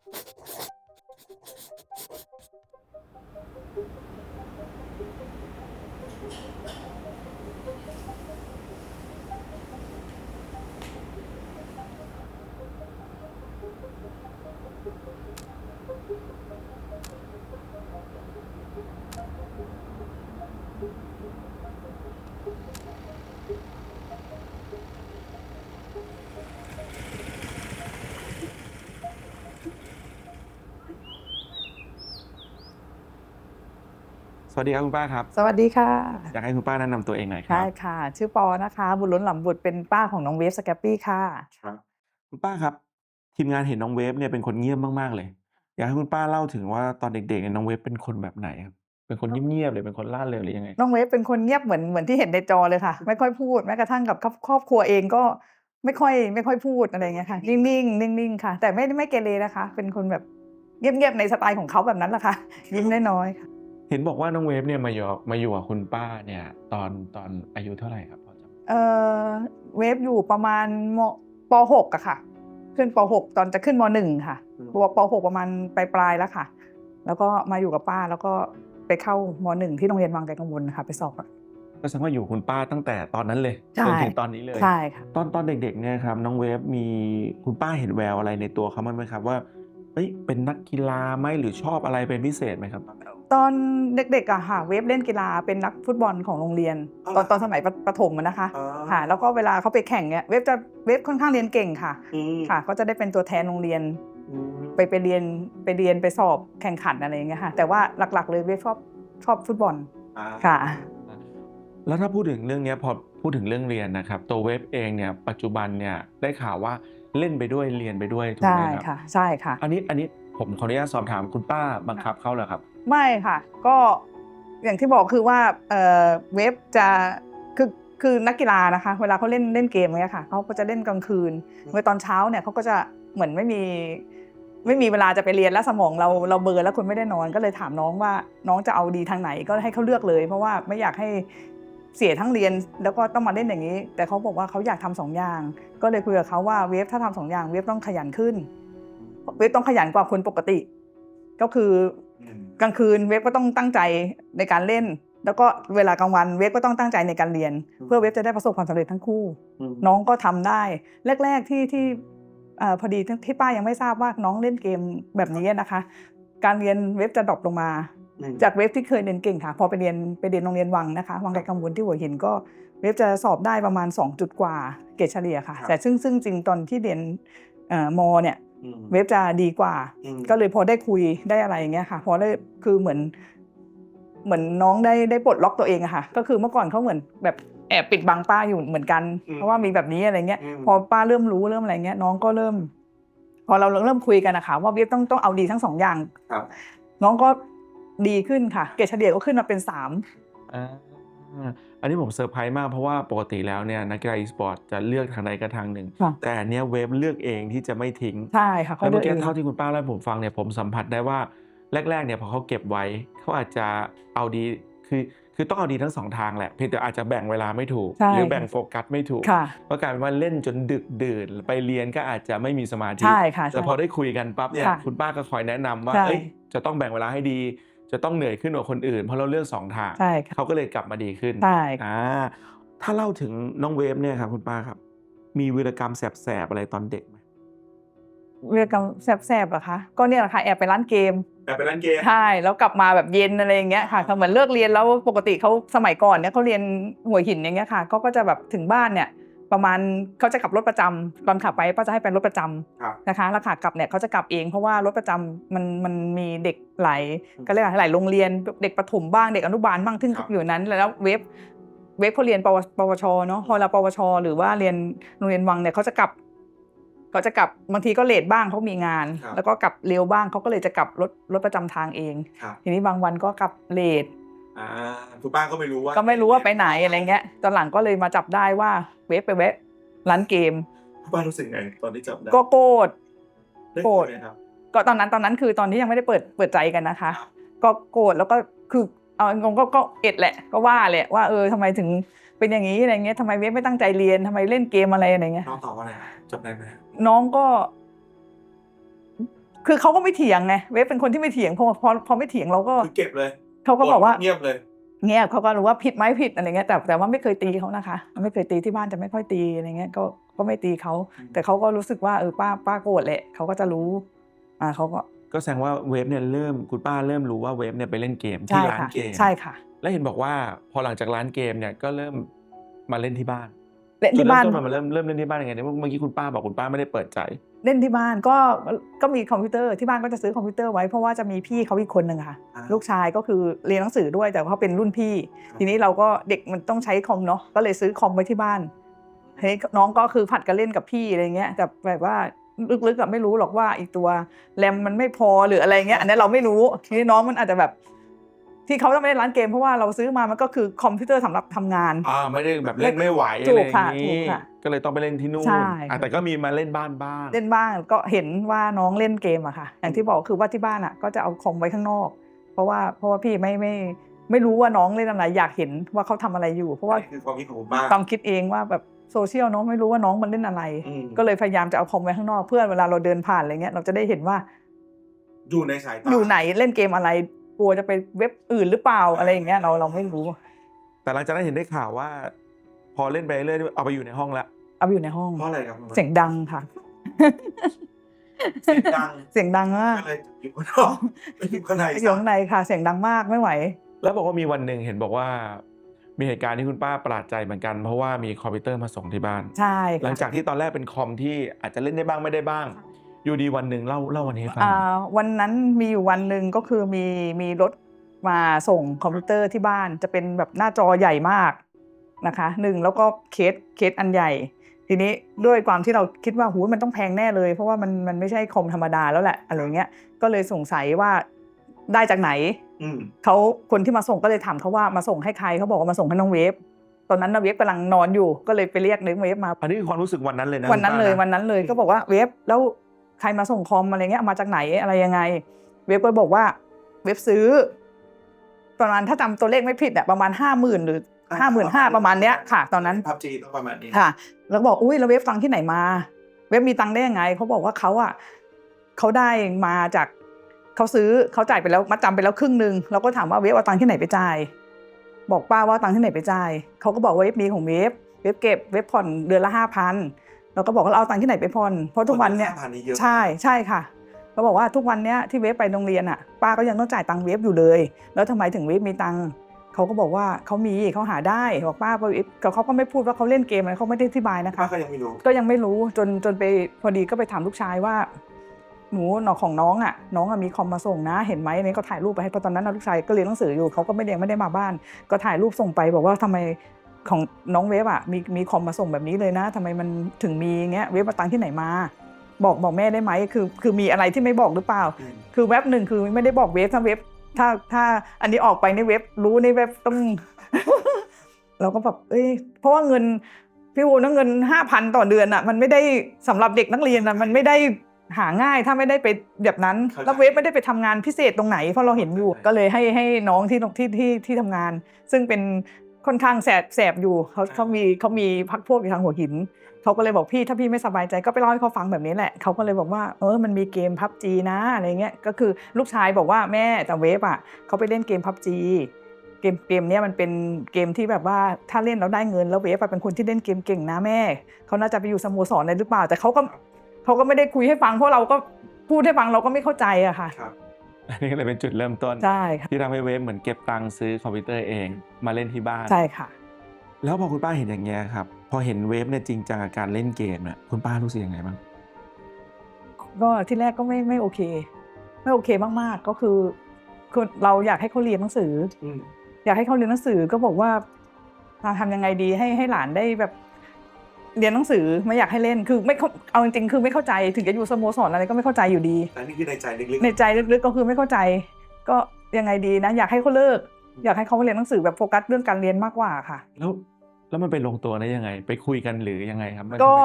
สวัสดีครับคุณป้าครับสวัสดีค่ะอยากให้คุณป้าแนะนำตัวเองหน่อยครัได้บค่ะชื่อปอนะคะบุญล้นหลำบุตรเป็นป้าของน้องเวฟสแกปปี้ค่ะครับคุณป้าครับทีมงานเห็นน้องเวฟเนี่ยเป็นคนเงียบมากๆเลยอยากให้คุณป้าเล่าถึงว่าตอนเด็กๆเนี่ยน้องเวฟเป็นคนแบบไหนครับเป็นคนเงียบๆหรือเป็นคนร่าเริงหรือยังไงน้องเวฟเป็นคนเงียบเหมือนที่เห็นในจอเลยค่ะไม่ค่อยพูดแม้กระทั่งกับครอบครัวเองก็ไม่ค่อยพูดอะไรอย่างเงี้ยค่ะนิ่งๆนิ่งๆค่ะแต่ไม่เกเรนะคะเป็นคนแบบเงียบๆในสไตล์ของเขาแบบนั้นแหละค่ะยิ้มน้อยๆค่ะเห็นบอกว่าน้องเวฟเนี่ยมาอยู่กับคุณป้าเนี่ยตอนอายุเท่าไรครับพอจำเอ่อเวฟอยู่ประมาณป.6อะค่ะขึ้นป.6ตอนจะขึ้นม.1ค่ะป.6ประมาณปลายๆแล้วค่ะแล้วก็มาอยู่กับป้าแล้วก็ไปเข้าม.1ที่โรงเรียนวังไกลกังวลค่ะไปสอบ ก็แสดงว่าอยู่กับคุณป้าตั้งแต่ตอนนั้นเลยใช่จนถึงตอนนี้เลยใช่ค่ะตอนเด็กๆเนี่ยครับน้องเวฟมีคุณป้าเห็นแววอะไรในตัวเขาบ้างไหมครับว่าเฮ้ยเป็นนักกีฬาไหมหรือชอบอะไรเป็นพิเศษไหมครับตอนนั้นตอนเด็กๆอะค่ะเวฟเล่นกีฬาเป็นนักฟุตบอลของโรงเรียนตอนสมัยประถมอะนะคะค่ะแล้วก็เวลาเขาไปแข่งเนี่ยเวฟค่อนข้างเรียนเก่งค่ะค่ะก็จะได้เป็นตัวแทนโรงเรียนไปเรียนไปสอบแข่งขันอะไรอย่างเงี้ยค่ะแต่ว่าหลักๆเลยเวฟชอบฟุตบอลค่ะ แล้วถ้าพูดถึงเรื่องเนี้ยพอพูดถึงเรื่องเรียนนะครับตัวเวฟเองเนี่ยปัจจุบันเนี่ยได้ข่าวว่าเล่นไปด้วยเรียนไปด้วยถูกใช่ไหมครับค่ะใช่ค่ะอันนี้ผมขออนุญาตสอบถามคุณป้าบังคับเขาเหรอครับไม่ค่ะก็อย่างที่บอกคือว่าเวฟจะคือคือนักกีฬานะคะเวลาเขาเล่นเกมเนี้ยค่ะเขาก็จะเล่นกลางคืนเมื่อตอนเช้าเนี่ยเขาก็จะเหมือนไม่มีเวลาจะไปเรียนแล้วสมองเราเบลอแล้วคุณไม่ได้นอนก็เลยถามน้องว่าน้องจะเอาดีทางไหนก็ให้เขาเลือกเลยเพราะว่าไม่อยากให้เสียทั้งเรียนแล้วก็ต้องมาเล่นอย่างนี้แต่เขาบอกว่าเขาอยากทำสองอย่างก็เลยคุยกับเขาว่าเวฟถ้าทำสองอย่างเวฟต้องขยันขึ้นเวฟต้องขยันกว่าคนปกติก็คือกลางคืนเวฟก็ต้องตั้งใจในการเล่นแล้วก็เวลากลางวันเวฟก็ต้องตั้งใจในการเรียนเพื่อเวฟจะได้ประสบความสำเร็จทั้งคู่น้องก็ทำได้แรกๆที่พอดีที่ป้ายังไม่ทราบว่าน้องเล่นเกมแบบนี้นะคะการเรียนเวฟจะดรอปลงมาจากเวฟที่เคยเรียนเก่งค่ะพอไปเรียนโรงเรียนวังนะคะวังไกลกังวลที่หัวหินก็เวฟจะสอบได้ประมาณ2จุดกว่าเกรดเฉลี่ยค่ะแต่ซึ่งจริงตอนที่เรียนมเนี่ยเวฟจะดีกว่าก็เลยพอได้คุยได้อะไรอย่างเงี้ยค่ะพอได้คือเหมือนน้องได้ปลดล็อกตัวเองอะค่ะก็คือเมื่อก่อนเขาเหมือนแบบแอบปิดบังป้าอยู่เหมือนกันเพราะว่ามีแบบนี้อะไรเงี้ยพอป้าเริ่มรู้เริ่มอะไรเงี้ยน้องก็เริ่มพอเราเริ่มคุยกันนะคะว่าเวฟต้องเอาดีทั้ง2อย่างน้องก็ดีขึ้นค่ะเกรดเฉลี่ยก็ขึ้นมาเป็น3อาอันนี้ผมเซอร์ไพรส์มากเพราะว่าปกติแล้วเนี่ยนักกีฬา E-sport จะเลือกทางใดก็ทางหนึ่งค่ะแต่อันเนี้ยเวฟเลือกเองที่จะไม่ทิ้งใช่ค่ะเขาแล้วเมื่อกี้เลือกเองเท่าที่คุณป้าเล่าให้ผมฟังเนี่ยผมสัมผัสได้ว่าแรกๆเนี่ยพอเขาเก็บไว้เขาอาจจะเอาดีคือคือต้องเอาดีทั้ง2ทางแหละเพียงแต่อาจจะแบ่งเวลาไม่ถูกใช่หรือแบ่งโฟกัสไม่ถูกค่ะก็กลายเป็นว่าเล่นจนดึกดื่นไปเรียนก็อาจจะไม่มีสมาธิใช่ค่ะแต่พอได้คุยกันปั๊บเนี่ยค่ะคุณป้าก็คอยแนะนำว่าใช่เฮ้ยจะต้องแบ่งเวลาให้ดีจะต้องเหนื่อยขึ้นกว่าคนอื่นเพราะเราเลือก2ทางใช่ค่ะเขาก็เลยกลับมาดีขึ้น ใช่อาถ้าเล่าถึงน้องเวฟเนี่ยครับคุณป้าครับมีวีรกรรมแสบๆอะไรตอนเด็กไหมวีรกรรมแสบๆเหรอคะก็เนี่ยแหละค่ะแอบไปร้านเกม แอบไปเล่นเกมใช่แล้วกลับมาแบบเย็นอะไรอย่างเงี้ยค่ะเหมือนเลิกเรียนแล้วปกติเขาสมัยก่อนเนี่ยเขาเรียนหัวหินอย่างเงี้ยค่ะเขาก็จะแบบถึงบ้านเนี่ยประมาณเขาจะขับรถประจำตอนขับไปป้าจะให้ไปรถประจครับำนะคะแล้วขากลับเนี่ยเขาจะกลับเองเพราะว่ารถประจำมันมีเด็กหลายก็เรียกว่าหลายโรงเรียนเด็กประถมบ้างเด็กอนุบาลบ้างซึ่งอยู่นั้นแล้วเวฟเขาเรียนปวชเนาะพอเราปวชหรือว่าเรียนโรงเรียนวังเนี่ยเขาจะกลับบางทีก็เลทบ้างเขามีงานแล้วก็กลับเร็วบ้างเขาก็เลยจะกลับรถประจำทางเองทีนี้บางวันก็กลับเลทอาคุณป้าก็ไม่รู้ว่าก็ไม่รู้ว่าไปไหนอะไรเงี้ยตอนหลังก็เลยมาจับได้ว่าเวฟไปแวะร้านเกมคุณป้ารู้สึกไงตอนที่จับได้ก็โกรธได้โกรธคุยไหมครับก็ตอนนั้นคือตอนที่ยังไม่ได้เปิดใจกันนะคะก็โกรธแล้วก็คือเอางงก็เอ็ดแหละก็ว่าแหละว่าทำไมถึงเป็นอย่างนี้อะไรเงี้ยทำไมเวฟไม่ตั้งใจเรียนทำไมเล่นเกมอะไรเงี้ยน้องตอบว่าอะไรครับจำได้ไหมน้องก็ คือเขาก็ไม่เถียงไงเวฟเป็นคนที่ไม่เถียงพอไม่เถียงเราก็ คือเก็บเลย เขาก็บอกว่า เงียบเลย เงียบเขาก็รู้ว่าผิดไหมผิดอะไรเงี้ยแต่ว่าไม่เคยตีเขานะคะไม่เคยตีที่บ้านจะไม่ค่อยตีอะไรเงี้ยก็ไม่ตีเขาแต่เขาก็รู้สึกว่าป้าโกรธแหละเขาก็จะรู้เขาก็แสดงว่าเวฟเนี่ยคุณป้าเริ่มรู้ว่าเวฟเนี่ยไปเล่นเกมที่ร้านเกม ใช่ค่ะ แล้วเห็นบอกว่าพอหลังจากร้านเกมเนี่ยก็เริ่มมาเล่นที่บ้าน เล่นที่บ้าน จุดเริ่มต้นมันเริ่มเล่นที่บ้านยังไงเนี่ยเมื่อกี้คุณป้าบอกคุณป้าไม่ได้เปิดใจ เล่นที่บ้านก็มีคอมพิวเตอร์ที่บ้านก็จะซื้อคอมพิวเตอร์ไว้เพราะว่าจะมีพี่เขาอีกคนนึงค่ะลูกชายก็คือเรียนหนังสือด้วยแต่เขาเป็นรุ่นพี่ทีนี้เราก็เด็กมันต้องใช้คอมเนาะก็เลยซื้อคอมไว้ที่บ้านเฮ้ยน้องก็คือผัดกันเล่นกับพี่อะไรเงี้ยแต่แบบว่าลึกๆไม่รู้หรอกว่าอีกตัวแรมมันไม่พอหรืออะไรเงี้ยอันนี้เราไม่รู้ทีนี้น้องมันอาจจะแบบที่เขาต้องไม่ได้ร้านเกมเพราะว่าเราซื้อมามันก็คือคอมพิวเตอร์สำหรับทำงานไม่ได้แบบเล่นไม่ไหว ถู อะไร ก อ ค่ะ ย่าง ถู นี้ กค่ะ ก็เลยต้องไปเล่นที่นู่น ใช่ แต่ก็มีมาเล่นบ้านบ้าง เล่นบ้างก็เห็นว่าน้องเล่นเกมอะค่ะอย่างที่บอกคือว่าที่บ้านอะก็จะเอาคอมไว้ข้างนอกเพราะว่าพี่ไม่รู้ว่าน้องเล่นอะไรอยากเห็นว่าเขาทำอะไรอยู่เพราะว่า คือความคิดของคุณป้า ต้องคิดเองว่าแบบโซเชียลเนาะไม่รู้ว่าน้องมันเล่นอะไรก็เลยพยายามจะเอาคอมไว้ข้างนอกเพื่อเวลาเราเดินผ่านอะไรเงี้ยเราจะได้เห็นว่า อยู่ในสายตา อยู่ไหนเล่นเกมอะไรกลัวจะไปเว็บอื่นหรือเปล่าอะไรอย่างเงี้ยเราไม่รู้ แต่หลังจากนั้นเห็นได้ข่าวว่า พอเล่นไปเรื่อยๆเอาไปอยู่ในห้องแล้ว เอาไปอยู่ในห้อง เพราะอะไรครับ เสียงดังค่ะ เสียงดัง เสียงดังมาก ก็เลยอยู่ข้างนอกไม่อยู่ข้างใน อยู่ข้างในค่ะเสียงดังมากไม่ไหว แล้วบอกว่ามีวันหนึ่งเห็นบอกว่า มีเหตุการณ์ที่คุณป้าประหลาดใจเหมือนกันเพราะว่ามีคอมพิวเตอร์มาส่งที่บ้าน ใช่ หลังจากที่ตอนแรกเป็นคอมที่อาจจะเล่นได้บ้างไม่ได้บ้าง อยู่ดีวันหนึ่งเล่าวันนี้ให้ฟัง วันนั้นมีอยู่วันหนึ่งก็คือมีรถมาส่งคอมพิวเตอร์ที่บ้านจะเป็นแบบหน้าจอใหญ่มากนะคะแล้วก็เคสอันใหญ่ทีนี้ด้วยความที่เราคิดว่าหูมันต้องแพงแน่เลยเพราะว่ามันไม่ใช่คอมธรรมดาแล้วแหละอะไรเงี้ยก็เลยสงสัยว่าได้จากไหนคนที่มาส่งก็เลยถามเขาว่ามาส่งให้ใครเขาบอกว่ามาส่งให้น้องเวฟตอนนั้นน้องเวฟกำลังนอนอยู่ก็เลยไปเรียกน้องเวฟมา อันนี้คือความรู้สึกวันนั้นเลยนะ วันนั้นเลยก็บอกว่าเวฟแล้วใครมาส่งคอมอะไรเงี้ยมาจากไหนอะไรยังไงเวฟก็บอกว่าเวฟซื้อประมาณถ้าจำตัวเลขไม่ผิดอะประมาณ 50,000 หรือ 55,000 ประมาณเนี้ยค่ะตอนนั้น พับจีต้องประมาณนี้ ค่ะแล้วบอกอุ้ยแล้วเวฟตังค์ที่ไหนมาเวฟมีตังค์ได้ยังไงเขาบอกว่าเขาได้มาจากเขาจ่ายไปแล้วมัดจำไปแล้วครึ่งนึงเราก็ถามว่าเวฟเอาตังค์ที่ไหนไปจ่ายบอกป้าว่าตังค์ที่ไหนไปจ่ายเขาก็บอกว่าเวฟมีของเวฟเก็บเวฟผ่อนเดือนละ 5,000เราก็บอกว่าเราเอาตังค์ที่ไหนไปผ่อนเพราะทุกวันเนี่ยใช่ค่ะเขาบอกว่าทุกวันเนี้ยที่เวฟไปโรงเรียนอ่ะป้าก็ยังต้องจ่ายตังค์เวฟอยู่เลยแล้วทำไมถึงเวฟมีตังค์เขาก็บอกว่าเขาหาได้บอกป้าเขาก็ไม่พูดว่าเขาเล่นเกมอะไรเขาไม่ได้อธิบายนะคะ ก็ยังไม่รู้จนไปพอดีก็ไปถามลูกชายว่าหนูของน้องอ่ะมีคอมมาส่งนะเห็นไหมนี่ก็ถ่ายรูปไปให้เพราะตอนนั้นลูกชายก็เรียนหนังสืออยู่เขาก็ไม่ได้มาบ้านก็ถ่ายรูปส่งไปบอกว่าทำไมของน้องเวฟอ่ะมีคอมมาส่งแบบนี้เลยนะทำไมมันถึงมีเงี้ยเวฟเอาตังค์ที่ไหนมาบอกแม่ได้ไหมคือมีอะไรที่ไม่บอกหรือเปล่าคือเว็บหนึ่งคือไม่ได้บอกเวฟถ้าอันนี้ออกไปในเว็บรู้ในเว็บต้อง เราก็แบบเพราะว่าเงินพี่วูนเงิน 5,000 ต่อเดือนอ่ะมันไม่ได้สำหรับเด็กนักเรียนอ่ะมันไม่ได้หาง่ายถ้าไม่ได้ไปแบบนั้นแล้วเวฟไม่ได้ไปทำงานพิเศษตรงไหนเพราะเราเห็นอยู่ก็เลยให้น้องที่ทำงานซึ่งเป็นค่อนข้างแสบอยู่เขามีพักพวกอยู่ทางหัวหินเขาก็เลยบอกพี่ถ้าพี่ไม่สบายใจก็ไปเล่าให้เขาฟังแบบนี้แหละเขาก็เลยบอกว่ามันมีเกม PUBG นะอะไรเงี้ยก็คือลูกชายบอกว่าแม่แต่เวฟอ่ะเขาไปเล่นเกม PUBGเกมนี้มันเป็นเกมที่แบบว่าถ้าเล่นแล้วได้เงินแล้วเวฟเป็นคนที่เล่นเกมเก่งนะแม่เขาน่าจะไปอยู่สโมสรอะไรหรือเปล่าแต่เขาก็ไม่ได้คุยให้ฟังเพราะเราก็พูดให้ฟังเราก็ไม่เข้าใจอะค่ะอันนี้ก็เลยเป็นจุดเริ่มต้น ใช่ค่ะที่ทำให้เวฟเหมือนเก็บตังค์ซื้อคอมพิวเตอร์เองมาเล่นที่บ้านใช่ค่ะแล้วพอคุณป้าเห็นอย่างเงี้ยครับพอเห็นเวฟเนี่ยจริงจังกับการเล่นเกมเนี่ยคุณป้ารู้สึกยังไงบ้างก็ที่แรกก็ไม่โอเคไม่โอเคมากๆก็คือเราอยากให้เขาเรียนหนังสืออยากให้เขาเรียนหนังสือก็บอกว่าทำยังไงดีให้หลานได้แบบเรียนหนังสือไม่อยากให้เล่นคือไม่เอาจริงๆคือไม่เข้าใจถึงจะอยู่สโมสรอะไรก็ไม่เข้าใจอยู่ดีแต่นี่คือในใจลึกๆก็คือไม่เข้าใจก็ยังไงดีนะอยากให้เขาเลิกอยากให้เขาเรียนหนังสือแบบโฟกัสเรื่องการเรียนมากกว่าค่ะแล้วมันไปลงตัวได้ยังไงไปคุยกันหรือยังไงครับก็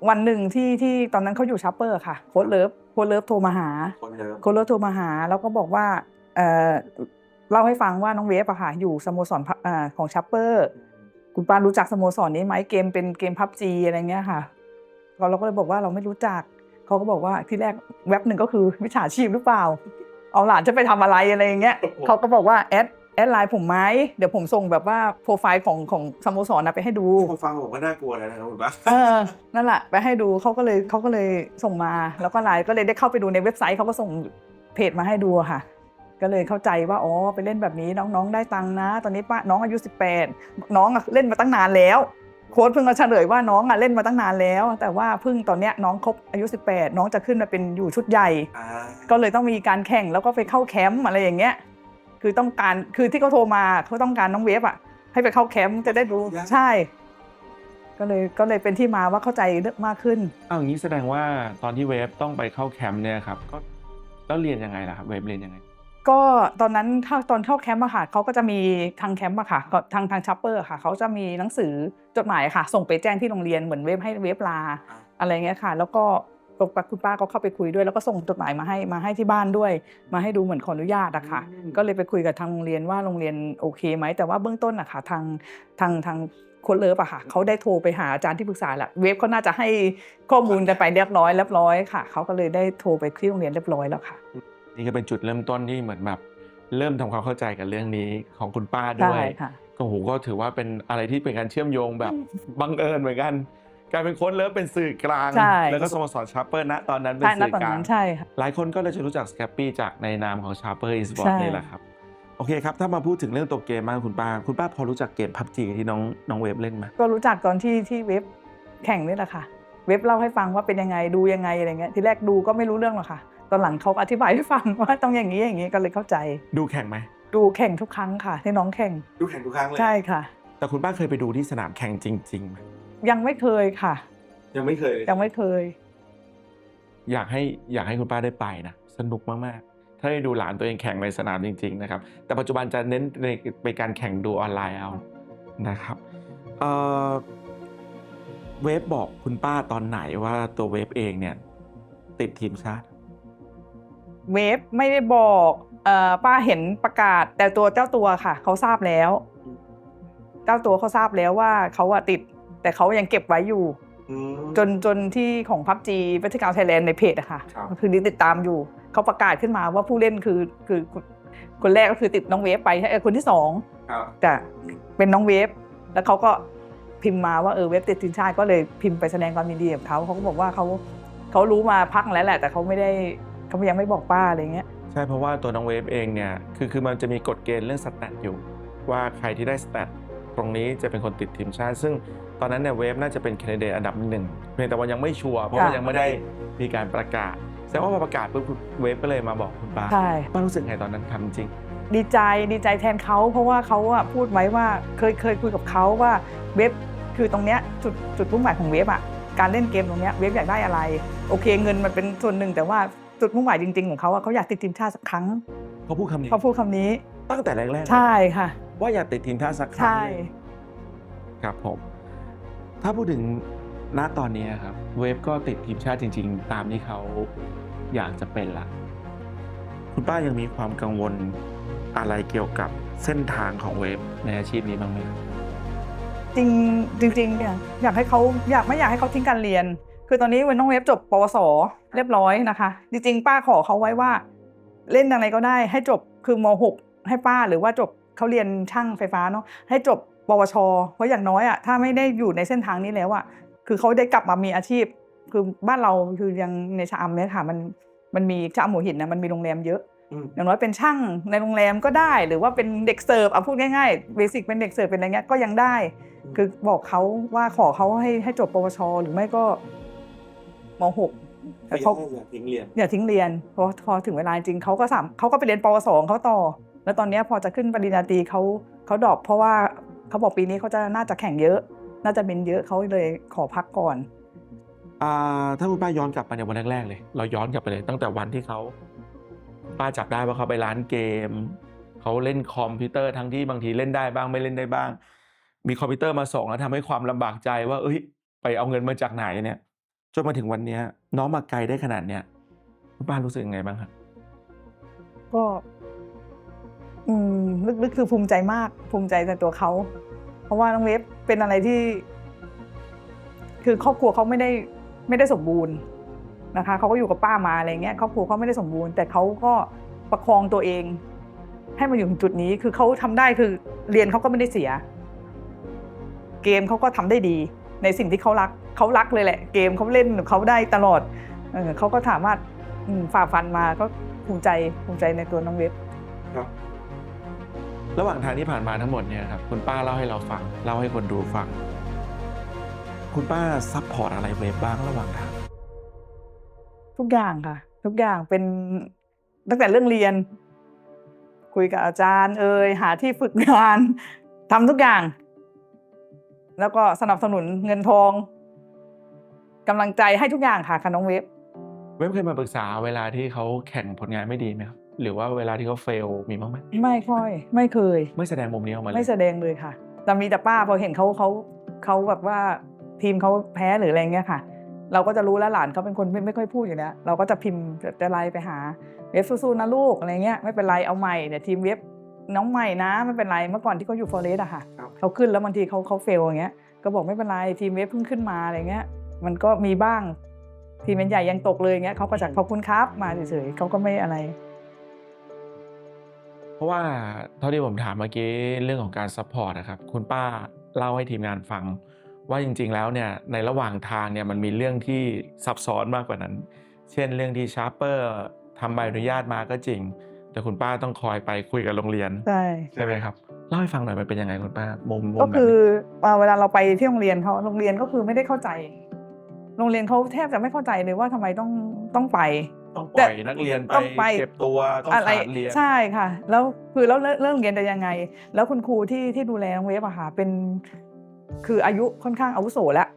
วันหนึ่งที่ตอนนั้นเขาอยู่ชัปเปอร์ค่ะโค้ชเลิฟโทรมาหาแล้วก็บอกว่าเล่าให้ฟังว่าน้องเวฟอะค่ะอยู่สโมสรของชัปเปอร์คุณปานรู้จักสโมสรนี้ไหมเกมเป็นเกม PUBG อะไรเงี้ยค่ะเราก็เลยบอกว่าเราไม่รู้จัก เขาก็บอกว่าที่แรกแว็บหนึ่งก็คือมิจฉาชีพหรือเปล่าเอาหลานจะไปทำอะไรอะไรอย่างเงี้ยเขาก็บอกว่าแอดไลน์ผมไหมเดี๋ยวผมส่งแบบว่าโปรไฟล์ของสโมสรไปให้ดู คนฟังผมก็น่ากลัวแล้วนะครับคุณป้า นั่นแหละไปให้ดูเขาก็เลยส่งมาแล้วก็ไลน์ก็เลยได้เข้าไปดูในเว็บไซต์เขาก็ส่งเพจมาให้ดูค่ะก็เลยเข้าใจว่าอ๋อไปเล่นแบบนี้น้องๆได้ตังค์นะ ตอนนี้ป้าน้องอายุ18น้องเล่นมาตั้งนานแล้วโค้ชเพิ่งมาเฉลยว่าน้องเล่นมาตั้งนานแล้ว แต่ว่าเพิ่งตอนเนี้ยน้องครบอายุ18น้องจะขึ้นมาเป็นอยู่ชุดใหญ่ก็เลยต้องมีการแข่งแล้วก็ไปเข้าแคมป์อะไรอย่างเงี้ยคือต้องการคือที่เขาโทรมาเขาต้องการน้องเวฟให้ไปเข้าแคมป์จะได้รู้ใช่ก็เลยเป็นที่มาว่าเข้าใจมากขึ้นอย่างนี้แสดงว่าตอนที่เวฟต้องไปเข้าแคมป์เนี่ยครับก็แล้วเรียนยังไงล่ะครับเวฟเรียนยังไงก็ตอนนั้นตอนเข้าแคมป์ค่ะเขาก็จะมีทางแคมป์ค่ะทางชัปเปอร์ค่ะเขาจะมีหนังสือจดหมายค่ะส่งไปแจ้งที่โรงเรียนเหมือนเวฟให้เวฟลาอะไรเงี้ยค่ะแล้วก็คุณป้าก็เข้าไปคุยด้วยแล้วก็ส่งจดหมายมาให้ที่บ้านด้วยมาให้ดูเหมือนขออนุญาตค่ะก็เลยไปคุยกับทางโรงเรียนว่าโรงเรียนโอเคไหมแต่ว่าเบื้องต้นค่ะทางโค้ชเลิฟค่ะเขาได้โทรไปหาอาจารย์ที่ปรึกษาแหละเวฟเขาน่าจะให้ข้อมูลกันไปเรียบร้อยค่ะเขาก็เลยได้โทรไปที่โรงเรียนเรียบร้อยแล้วค่ะนี่ก็เป็นจุดเริ่มต้นที่เหมือนแบบเริ่มทำความเข้าใจกับเรื่องนี้ของคุณป้าด้วยโอ้โหก็ถือว่าเป็นอะไรที่เป็นการเชื่อมโยงแบบบังเอิญเหมือนกันกลายเป็นโค้ชเลิฟเป็นสื่อกลางแล้วก็สโมสรชาร์เปอร์ณตอนนั้นเป็นสื่อกลางหลายคนก็เลยจะรู้จักสแคปปี้จากในนามของชาร์เปอร์อีสปอร์ตนี่แหละครับโอเคครับถ้ามาพูดถึงเรื่องตัวเกมมากคุณป้าพอรู้จักเกม PUBG ที่น้องเวฟเล่นไหมก็รู้จักตอนที่เวฟแข่งนี่แหละค่ะเวฟเล่าให้ฟังว่าเป็นยังไงดูยังไงอะไรเงี้ยทีแรกดูก็ไม่รู้เรื่องหรอกค่ะตอนหลังเขาอธิบายให้ฟังว่าต้องอย่างนี้ก็เลยเข้าใจดูแข่งไหมดูแข่งทุกครั้งค่ะที่น้องแข่งดูแข่งทุกครั้งเลยใช่ค่ะแต่คุณป้าเคยไปดูที่สนามแข่งจริงๆไหมยังไม่เคยค่ะยังไม่เคยอยากให้คุณป้าได้ไปนะสนุกมากๆถ้าได้ดูหลานตัวเองแข่งในสนามจริงๆนะครับแต่ปัจจุบันจะเน้นในการแข่งดูออนไลน์เอานะครับเวฟบอกคุณป้าตอนไหนว่าตัวเวฟเองเนี่ยติดทีมชาติเวฟไม่ได้บอกป้าเห็นประกาศแต่เจ้าตัวค่ะเขาทราบแล้วเจ้าตัวเขาทราบแล้วว่าเขาติดแต่เขายังเก็บไว้อยู่จนที่ของ PUBG Battleground Thailand ในเพจอะค่ะคือติดตามอยู่เขาประกาศขึ้นมาว่าผู้เล่นคือคนแรกก็คือติดน้องเวฟไปคนที่2จะเป็นน้องเวฟแล้วเขาก็พิมพ์มาว่าเวฟติดทีมชาติก็เลยพิมพ์ไปแสดงความยินดีกับเขาก็บอกว่าเขารู้มาพักแล้วแหละแต่เขายังไม่บอกป้าอะไรเงี้ยใช่เพราะว่าตัวน้องเวฟเองเนี่ยคือมันจะมีกฎเกณฑ์เรื่องสแตทอยู่ว่าใครที่ได้สแตทตรงนี้จะเป็นคนติดทีมชาติซึ่งตอนนั้นเนี่ยเวฟน่าจะเป็นแคนดิเดตอันดับ1เพียงแต่ว่ายังไม่ชัวร์เพราะว่ายังไม่ได้มีการประกาศแสดงว่าพอประกาศปุ๊บเวฟก็เลยมาบอกคุณป้ารู้สึกไงตอนนั้นทำจริงดีใจแทนเขาเพราะว่าเขาพูดไว้ว่าเคยคุยกับเขาว่าเวฟคือตรงเนี้ยจุดมุ่งหมายของเวฟการเล่นเกมตรงเนี้ยเวฟอยากได้อะไรโอเคเงินมันเป็นส่วนหนึ่งแต่ว่าจุดมุ่งหมายจริงๆของเขาเขาอยากติดทีมชาติสักครั้งเขาพูดคำนี้ตั้งแต่แรกๆใช่ค่ะว่าอยากติดทีมชาติสักครั้งครับผมถ้าพูดถึงณตอนนี้ครับเวฟก็ติดทีมชาติจริงๆตามที่เขาอยากจะเป็นละคุณป้ายังมีความกังวลอะไรเกี่ยวกับเส้นทางของเวฟในอาชีพนี้บ้างไหมจริงเนี่ยไม่อยากให้เขาทิ้งการเรียนคือตอนนี้น้องเวฟจบปวสเรียบร้อยนะคะจริงๆป้าขอเขาไว้ว่าเล่นอะไรก็ได้ให้จบคือม.6 ให้ป้าหรือว่าจบเขาเรียนช่างไฟฟ้าเนาะให้จบปวชเพราะอย่างน้อยถ้าไม่ได้อยู่ในเส้นทางนี้แล้วคือเขาได้กลับมามีอาชีพคือบ้านเราคือยังในชะอำเนี่ยค่ะมันมีชะอำหัวหินนะมันมีโรงแรมเยอะอย่างน้อยเป็นช่างในโรงแรมก็ได้หรือว่าเป็นเด็กเสิร์ฟพูดง่ายๆเบสิกเป็นเด็กเสิร์ฟเป็นอะไรเงี้ยก็ยังได้คือบอกเขาว่าขอเขาให้จบปวชหรือไม่ก็ม.6 แต่เขาอย่าทิ้งเรียนเพราะพอถึงเวลาจริงเขาก็ไปเรียนปวสเขาต่อแล้วตอนนี้พอจะขึ้นปริญญาตรีเขาดรอปเพราะว่าเขาบอกปีนี้เขาน่าจะแข่งเยอะน่าจะเป็นเยอะเขาเลยขอพักก่อนถ้าคุณป้าย้อนกลับไปในวันแรกๆเลยเราย้อนกลับไปเลยตั้งแต่วันที่ป้าจับได้ว่าเขาไปร้านเกมเขาเล่นคอมพิวเตอร์ทั้งที่บางทีเล่นได้บ้างไม่เล่นได้บ้างมีคอมพิวเตอร์มาส่งแล้วทำให้ความลำบากใจว่าไปเอาเงินมาจากไหนเนี่ยจนมาถึงวันนี้น้องมาไกลได้ขนาดเนี้ยคุณป้ารู้สึกยังไงบ้างครับก็ลึกๆคือภูมิใจมากภูมิใจในตัวเขาเพราะว่าน้องเวฟเป็นอะไรที่คือครอบครัวเขาไม่ได้สมบูรณ์ นะคะเขาก็อยู่กับป้ามาอะไรเงี้ยครอบครัวเขาไม่ได้สมบูรณ์แต่เขาก็ประคองตัวเองให้มาอยู่ถึงจุดนี้คือเขาทำได้คือเรียนเขาก็ไม่ได้เสียเกมเขาก็ทำได้ดีในสิ่งที่เขารักเลยแหละเกมเขาเล่นเขาได้ตลอดเขาก็สามารถฝ่าฟันมาก็ภูมิใจในตัวน้องเว็บครับระหว่างทางที่ผ่านมาทั้งหมดเนี่ยครับคุณป้าเล่าให้เราฟังเล่าให้คนดูฟังคุณป้าซัพพอร์ตอะไรเว็บบ้างระหว่างทางทุกอย่างค่ะทุกอย่างเป็นตั้งแต่เรื่องเรียนคุยกับอาจารย์หาที่ฝึกงานทำทุกอย่างแล้วก็สนับสนุนเงินทองกำลังใจให้ทุกอย่างค่ะน้องเว็บเคยมาปรึกษาเวลาที่เขาแข่งผลงานไม่ดีไหมครับหรือว่าเวลาที่เขาเฟลมีบ้างไหมไม่ค่อยไม่เคยไม่แสดงมุมนี้ออกมาเลยไม่แสดงเลยค่ะแต่มีแต่ป้าพอเห็นเขาแบบว่าทีมเขาแพ้หรืออะไรเงี้ยค่ะเราก็จะรู้แล้วหลานเขาเป็นคนไม่ค่อยพูดอยู่แล้วเราก็จะพิมพ์จะไลน์ไปหาเว็บสู้ๆนะลูกอะไรเงี้ยไม่เป็นไรเอาใหม่เดี๋ยวทีมเว็บน้องใหม่นะไม่เป็นไรเมื่อก่อนที่เขาอยู่ฟอเรสต์อะค่ะเขาขึ้นแล้วบางทีเขาเฟลอย่างเงี้ยก็บอกไม่เป็นไรทีมเว็บเพิ่งขึ้นมาอะไรเงี้ยมันก็มีบ้างทีมเป็นใหญ่ยังตกเลยเงี้ยเขาก็จะขอบคุณครับมาเฉยๆเขาก็ไม่อะไรเพราะว่าเท่าที่ผมถามเมื่อกี้เรื่องของการซัพพอร์ตนะครับคุณป้าเล่าให้ทีมงานฟังว่าจริงๆแล้วเนี่ยในระหว่างทางเนี่ยมันมีเรื่องที่ซับซ้อนมากกว่านั้นเช่นเรื่องที่ชาร์เปอร์ทำใบอนุญาตมาก็จริงแต่คุณป้าต้องคอยไปคุยกับโรงเรียนใช่ไหมครับเล่าให้ฟังหน่อยมันเป็นยังไงคุณป้ามุมก็คือแบบเวลาเราไปที่โรงเรียนก็คือไม่ได้เข้าใจโรงเรียนเขาแทบจะไม่เข้าใจเลยว่าทำไมต้องไปต้องปล่อยนักเรียนไปเก็บตัวต้องขาดเรียนใช่ค่ะแล้วคือแล้วเรื่องเรียนจะยังไงแล้วคุณครูที่ดูแลน้องเวฟอะค่ะเป็นคืออายุค่อนข้างอาวุโสแล้ว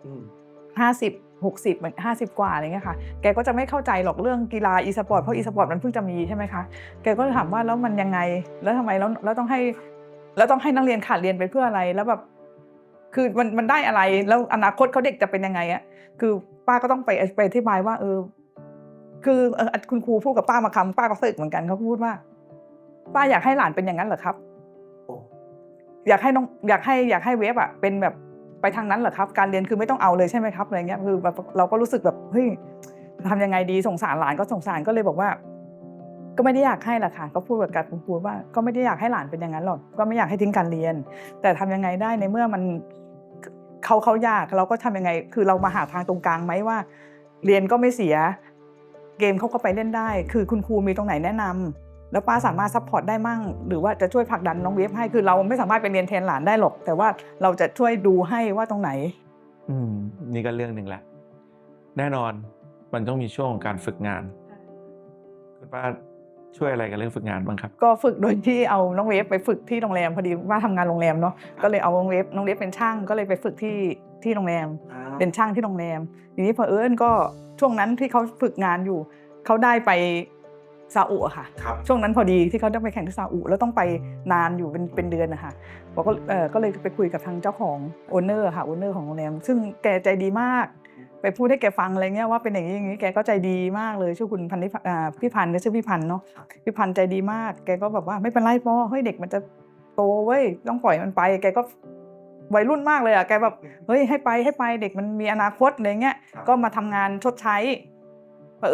50 60เหมือน50กว่าอะไรเงี้ยค่ะแกก็จะไม่เข้าใจหรอกเรื่องกีฬาอีสปอร์ตเพราะอีสปอร์ตมันเพิ่งจะมีใช่ไหมคะแกก็ถามว่าแล้วมันยังไงแล้วทำไมแล้วต้องให้นักเรียนขาดเรียนไปเพื่ออะไรแล้วแบบคือมันได้อะไรแล้วอนาคตเขาเด็กจะเป็นยังไงอะคือป้าก็ต้องไปอธิบายว่าคือคุณครูพูดกับป้ามาคำป้าก็สึกเหมือนกันเขาพูดว่าป้าอยากให้หลานเป็นอย่างนั้นเหรอครับอยากให้เวฟอะเป็นแบบไปทางนั้นเหรอครับการเรียนคือไม่ต้องเอาเลยใช่ไหมครับอะไรเงี้ยคือแบบเราก็รู้สึกแบบเฮ้ยทำยังไงดีสงสารหลานก็สงสารก็เลยบอกว่าก็ไม่ได้อยากให้ล่ะค่ะก็พูดกับคุณครูว่าก็ไม่ได้อยากให้หลานเป็นอย่างนั้นหรอกก็ไม่อยากให้ทิ้งการเรียนแต่ทำยังไงได้ในเมื่อมันเขาอยากเราก็ทำยังไงคือเรามาหาทางตรงกลางไหมว่าเรียนก็ไม่เสียเกมเขาก็ไปเล่นได้คือคุณครูมีตรงไหนแนะนำแล้วป้าสามารถซัพพอร์ตได้มั่งหรือว่าจะช่วยผลักดันน้องเวฟให้คือเราไม่สามารถไปเรียนแทนหลานได้หรอกแต่ว่าเราจะช่วยดูให้ว่าตรงไหนนี่ก็เรื่องหนึ่งแหละแน่นอนมันต้องมีช่วงของการฝึกงานคุณป้าช่วยอะไรกับเรื่องฝึกงานบ้างครับก็ฝึกโดยที่เอาน้องเวฟไปฝึกที่โรงแรมพอดีว่าทำงานโรงแรมเนาะก็เลยเอาน้องเวฟเป็นช่างก็เลยไปฝึกที่โรงแรมเป็นช่างที่โรงแรมทีนี้เผอิญก็ช่วงนั้นที่เขาฝึกงานอยู่เขาได้ไปซาอุอะค่ะช่วงนั้นพอดีที่เขาได้ไปแข่งที่ซาอุแล้วต้องไปนานอยู่เป็นเดือนนะคะบอกก็เลยไปคุยกับทางเจ้าของโอนเนอร์ค่ะโอนเนอร์ของโรงแรมซึ่งแกใจดีมากไปพูดให้แกฟังอะไรเงี้ยว่าเป็นอย่างนี้แกก็ใจดีมากเลยชื่อคุณพี่พันธ์ชื่อพี่พันธ์เนาะพี่พันธ์ใจดีมากแกก็แบบว่าไม่เป็นไรปอเฮ้ยเด็กมันจะโตเว้ยต้องปล่อยมันไปแกก็วัยรุ่นมากเลยอะแกแบบเฮ้ยให้ไปเด็กมันมีอนาคตอะไรเงี้ยก็มาทำงานชดใช้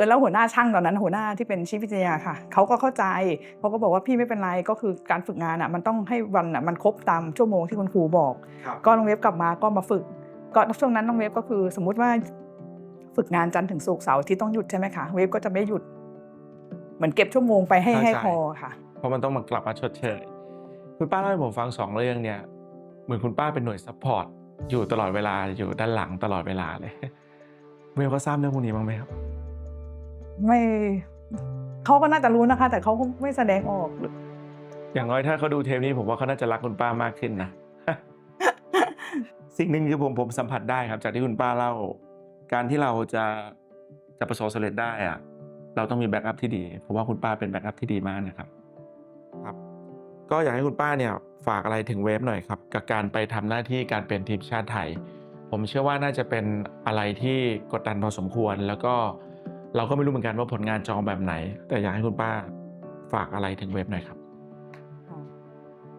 แล้วหัวหน้าช่างตอนนั้นหัวหน้าที่เป็นชีพวิทยาค่ะเขาก็เข้าใจเขาก็บอกว่าพี่ไม่เป็นไรก็คือการฝึกงานอะมันต้องให้วันอะมันครบตามชั่วโมงที่คุณครูบอกก็น้องเวฟกลับมาก็มาฝึกก็ช่วงนั้นน้องเวฟก็คือสมมุติว่าฝึกงานจันทร์ถึงศุกร์เสาร์ที่ต้องหยุดใช่ไหมคะเวฟก็จะไม่หยุดเหมือนเก็บชั่วโมงไปให้พอค่ะเพราะมันต้องมากลับมาชดเชยคุณป้าเล่าให้ผมฟัง2เรื่องเนี่ยเหมือนคุณป้าเป็นหน่วยซัพพอร์ตอยู่ตลอดเวลาอยู่ด้านหลังตลอดเวลาเลยเวลก็ทราบเรื่องพวกนี้บ้างไหมครับไม่เขาก็น่าจะรู้นะคะแต่เขาก็ไม่แสดงออกอย่างน้อยถ้าเขาดูเทปนี้ผมว่าเขาน่าจะรักคุณป้ามากขึ้นนะ สิ่งหนึ่งคือผมสัมผัสได้ครับจากที่คุณป้าเล่าการที่เราจะประสบความสำเร็จได้อะเราต้องมีแบ็กอัพที่ดีเพราะว่าคุณป้าเป็นแบ็กอัพที่ดีมากนะครับก็อยากให้คุณป้าเนี่ยฝากอะไรถึงเวฟหน่อยครับกับการไปทำหน้าที่การเป็นทีมชาติไทยผมเชื่อว่าน่าจะเป็นอะไรที่กดดันพอสมควรแล้วก็เราก็ไม่รู้เหมือนกันว่าผลงานจะออกแบบไหนแต่อยากให้คุณป้าฝากอะไรถึงเวฟหน่อยครับ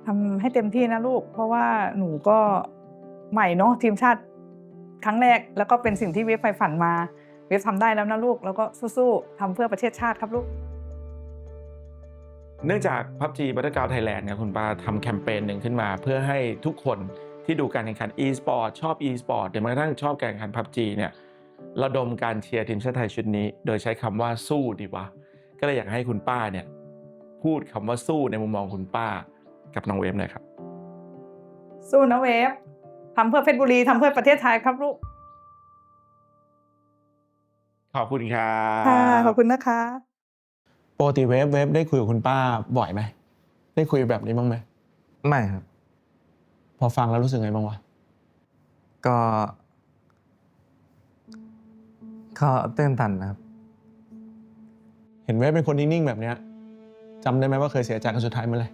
ทำให้เต็มที่นะลูกเพราะว่าหนูก็ใหม่เนาะทีมชาติครั้งแรกแล้วก็เป็นสิ่งที่เวฟใฝ่ฝันมา เวฟทำได้แล้วนะลูกแล้วก็สู้ๆทำเพื่อประเทศชาติครับลูกเนื่องจาก PUBG Battleground Thailand เนี่ยคุณป้าทำแคมเปญหนึ่งขึ้นมาเพื่อให้ทุกคนที่ดูการแข่งขัน e-sport ชอบ e-sport หรือแม้กระทั่งชอบการแข่งขัน PUBG เนี่ยระดมการเชียร์ทีมชาติไทยชุดนี้โดยใช้คำว่าสู้ดีวะก็เลยอยากให้คุณป้าเนี่ยพูดคำว่าสู้ในมุมมองคุณป้ากับน้องเวฟหน่อยครับสู้นะเวฟทำเพื่อเพชรบุรีทำเพื่อประเทศไทยครับลูกขอบคุณครับ ค่ะขอบคุณนะคะปกติเวฟได้คุยกับคุณป้าบ่อยไหมได้คุยแบบนี้บ้างไหมไม่ครับพอฟังแล้วรู้สึกไงบ้างวะก็ตื้นตันนะครับเห็นเวฟเป็นคนนิ่งๆแบบเนี้ยจำได้ไหมว่าเคยเสียใจครั้งสุดท้ายเมื่อไหร่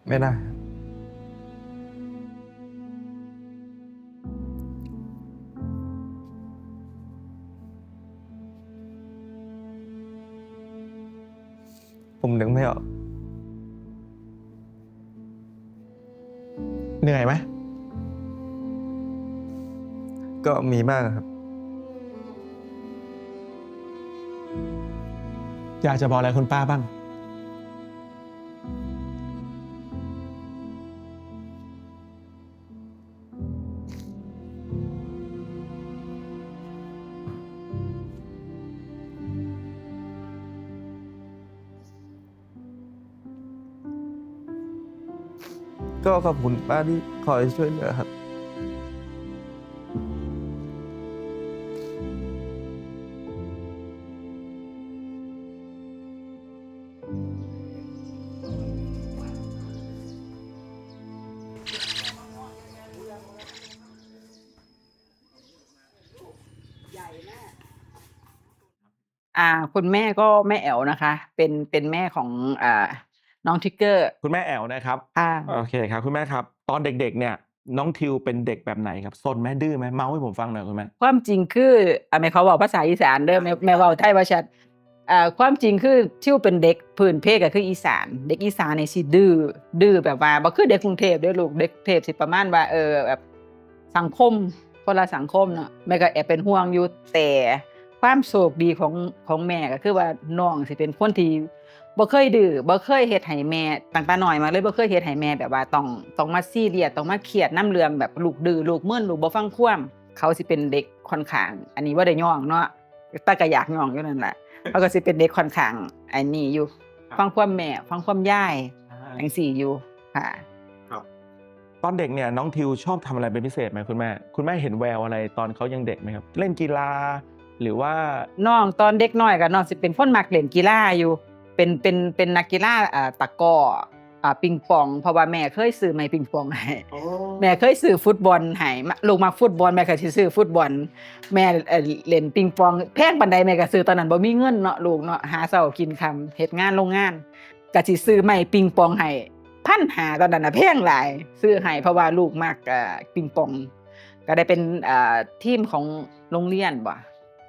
ไม่ได้ครับผมนึกไม่ออกเหนื่อยไหมก็มีบ้างครับอยากจะบอกอะไรคุณป้าบ้างก็ขอบคุณป้าที่คอยช่วยเหลือครับคุณแม่ก็แม่แอ๋วนะคะเป็นแม่ของน้องทิกเกอร์คุณแม่แอ๋วนะครับโอเคครับคุณแม่ครับตอนเด็กๆเนี่ยน้องทิวเป็นเด็กแบบไหนครับซนไหมดื้อไหมเมาให้ผมฟังหน่อยคุณแม่ความจริงคือแม่เขาบอกภาษาอีสานเด้อแม่เว้าไทยบ่ชัดความจริงคือทิวเป็นเด็กพื้นเพก็คืออีสานเด็กอีสานนี่สิดื้อแบบว่าบ่คือเด็กกรุงเทพเด้อลูกเด็กกรุงเทพสิประมาณว่าแบบสังคมคนละสังคมเนาะแม่ก็แอบเป็นห่วงอยู่แต่ความโชคดีของแม่ก็คือว่าน้องสิเป็นคนที่บ่เคยดื้อบ่เคยเฮ็ดให้แม่ตั้งแต่น้อยมาเลยบ่เคยเฮ็ดให้แม่แบบว่าต้องมาซีเรียสต้องมาเครียดนำเรื่องแบบลูกดื้อลูกมึนลูกบ่ฟังความเขาสิเป็นเด็กค่อนข้างอันนี้บ่ได้ย่องเนาะแต่ก็อยากย่องอยู่นั่นแหละเขาก็สิเป็นเด็กค่อนข้างอันนี้อยู่ฟังความแม่ฟังความยายจังซี่อยู่ค่ะครับตอนเด็กเนี่ยน้องทิวชอบทำอะไรเป็นพิเศษไหมคุณแม่เห็นแววอะไรตอนเขายังเด็กไหมครับเล่นกีฬาหรือว่าน้องตอนเด็กน้อยก็น้องสิเป็นคนมักเล่นกีฬาอยู่เป็นนักกีฬาตะกร้อปิงปองเพราะว่าแม่เคยซื้อไม้ปิงปองให้แม่เคยซื้อฟุตบอลให้ลูกมักฟุตบอลแม่ก็สิซื้อฟุตบอลแม่เล่นปิงปองแพงปานใดแม่ก็ซื้อตอนนั้นบ่มีเงินเนาะลูกเนาะหาเช้ากินค่ำเฮ็ดงานโรงงานก็สิซื้อไม้ปิงปองให้1,500ตอนนั้นน่ะแพงหลายซื้อให้เพราะว่าลูกมักปิงปองก็ได้เป็นทีมของโรงเรียนบ่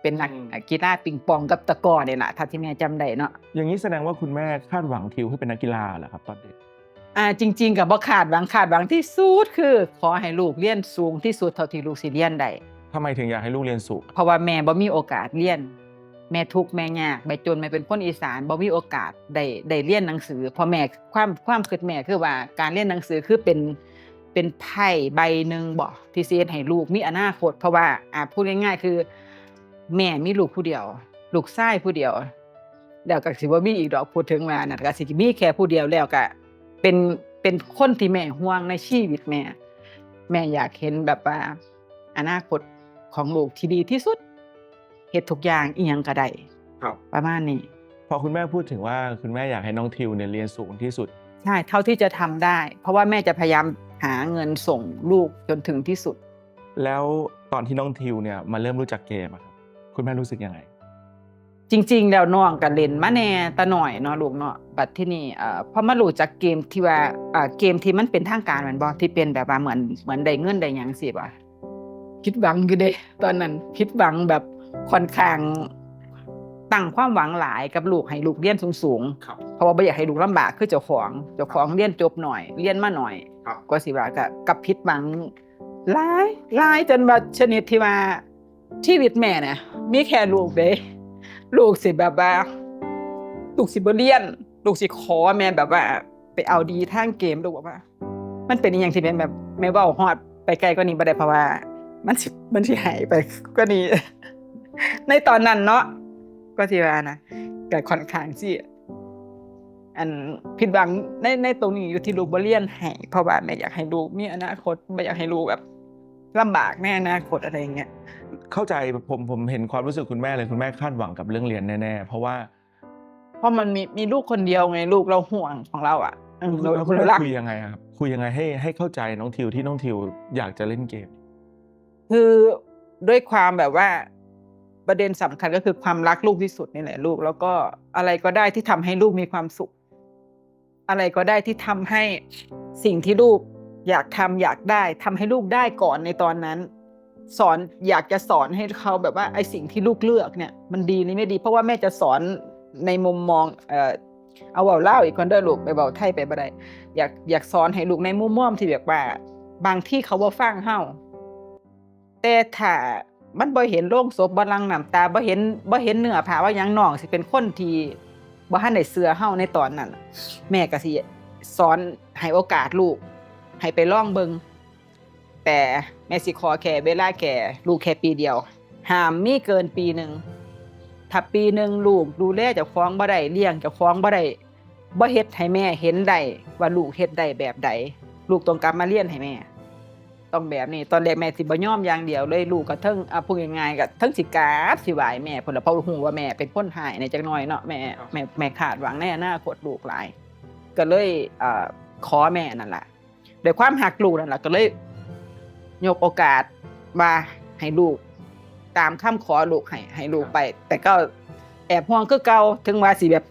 เป็นนักกีฬาปิงปองกับตะกร้อนี่ล่ะถ้าที่แม่จำได้เนาะอย่างนี้แสดงว่าคุณแม่คาดหวังทิวให้เป็นนักกีฬาเหรอครับตอนเด็กจริงๆก็บ่คาดหวังที่สุดคือขอให้ลูกเรียนสูงที่สุดเท่าที่ลูกสิเรียนได้ทำไมถึงอยากให้ลูกเรียนสูงเพราะว่าแม่บ่มีโอกาสเรียนแม่ทุกข์แม่ยากแม่จนแม่เป็นคนอีสานบ่มีโอกาสได้เรียนหนังสือเพราะแม่ความคิดแม่คือว่าการเรียนหนังสือคือเป็นไพ่ใบหนึ่งบ่ที่สิเฮ็ดให้ลูกมีอนาคตเพราะว่าพูดง่ายๆคือแม่มีลูกผู้เดียวลูกชายผู้เดียวแล้วก็สิบ่มีอีกดอกพูดถึงว่านั่นก็สิมีแค่ผู้เดียวแล้วก็เป็นคนที่แม่ห่วงในชีวิตแม่อยากเห็นแบบว่าอนาคตของลูกที่ดีที่สุดเฮ็ดทุกอย่างอิหยังก็ได้ประมาณนี้พอคุณแม่พูดถึงว่าคุณแม่อยากให้น้องทิวเนี่ยเรียนสูงที่สุดใช่เท่าที่จะทำได้เพราะว่าแม่จะพยายามหาเงินส่งลูกจนถึงที่สุดแล้วตอนที่น้องทิวเนี่ยมาเริ่มรู้จักเกมครับคุณแม่รู้สึกยังไงจริงๆแล้วน้องก็เล่นมาแน่แต่น้อยเนาะลูกเนาะบัดทีนี้พอมารู้จักเกมที่ว่าเกมที่มันเป็นทางการแม่นบ่ที่เป็นแบบว่าเหมือนได้เงินได้หยังสิบ่คิดหวังอยู่เด้ตอนนั้นคิดหวังแบบค่อนข้างตั้งความหวังหลายกับลูกให้ลูกเรียนสูงๆเพ ราะว่าบ่อยากให้ลูกลำบากคือเจ้าของเรียนจบหน่อยเรียนมาหน่อยก็สิว่ากับผิดหวังหลายจนว่าชนิดที่ว่าชีวิตแม่น่ะมีแค่ลูกเด้ลูกสิแบบว่าลูกสิบ่เรียนลูกสิขอแม่แบบว่าไปเอาดีทางเกมลูกบอกว่ามันเป็นอีหยังที่เป็นแบบแม่เว้าฮอดไปไกลกว่านี้บ่ได้เพราะว่ามันสิหายไปกว่านี้ ในตอนนั้นเนาะก็สิว่านะก็ค่อนข้างสิอันผิดหวังในตรงนี้อยู่ที่ลูกบ่เรียนให้เพราะว่าแม่อยากให้ลูกมีอนาคตบ่อยากให้ลูกแบบลำบากในอนาคตอะไรอย่างเงี้ย เข้าใจผมเห็นความรู้สึกคุณแม่เลยคุณแม่คาดหวังกับเรื่องเรียนแน่ๆเพราะว่า เพราะมันมีลูกคนเดียวไงลูกเราห่วงของเราอ่ะเรา แล้วคุณแม่ รัก คุยยังไงครับคุยยังไงให้เข้าใจน้องทิวที่น้องทิวอยากจะเล่นเกม คือด้วยความแบบว่าประเด็นสำคัญก็คือความรักลูกที่สุดนี่แหละลูกแล้วก็อะไรก็ได้ที่ทำให้ลูกมีความสุข อะไรก็ได้ที่ทำให้สิ่งที่ลูกอยากทำอยากได้ทำให้ลูกได้ก่อนในตอนนั้นอยากจะสอนให้เขาแบบว่าไอ้สิ่งที่ลูกเลือกเนี่ยมันดีหรือไม่ดีเพราะว่าแม่จะสอนในมุมมองเอาเว้าลาวอีกคนเด้อลูกไปเว้าไทยไปบ่ได้อยากสอนให้ลูกในมุมมองที่แบบว่าบางที่เขาบ่ฟังเฮาแต่ถ้ามันบ่เห็นโลงศพบ่ลังน้ำตาบ่เห็นเนื้อผ้าว่าหยังน้องสิเป็นคนที่บ่ทันได้เชื่อเฮาในตอนนั้นแม่ก็สิสอนให้โอกาสลูกให้ไปลองเบิ่งแต่แม่สิขอแค่เวลาแก่ลูกแค่ปีเดียวห้ามมีเกินปีนึงถ้าปีนึงลูกดูแลเจ้าของบ่ได้เลี้ยงเจ้าของบ่ได้บ่เฮ็ดให้แม่เห็นได้ว่าลูกเฮ็ดได้แบบใดลูกต้องกลับมาเรียนให้แม่ต้องแบบนี้ตอนแรกแม่สิบ่ยอมอย่างเดียวเลยลูกก็เทิงพูดง่ายๆก็เทิงสิกราบสิไหว้แม่พุ่นล่ะเพราะฮู้ว่าแม่เป็นคนหายในจักหน่อยเนาะแม่คาดหวังในอนาคตลูกหลายก็เลยขอแม่นั่นล่ะด้วยความรักลูกนั่นล่ะก็เลยยกโอกาสมาให้ลูกตามคำขอลูกให้ลูกไปแต่ก็แอบห่วงคือเก่าถึงว่าสิแบบ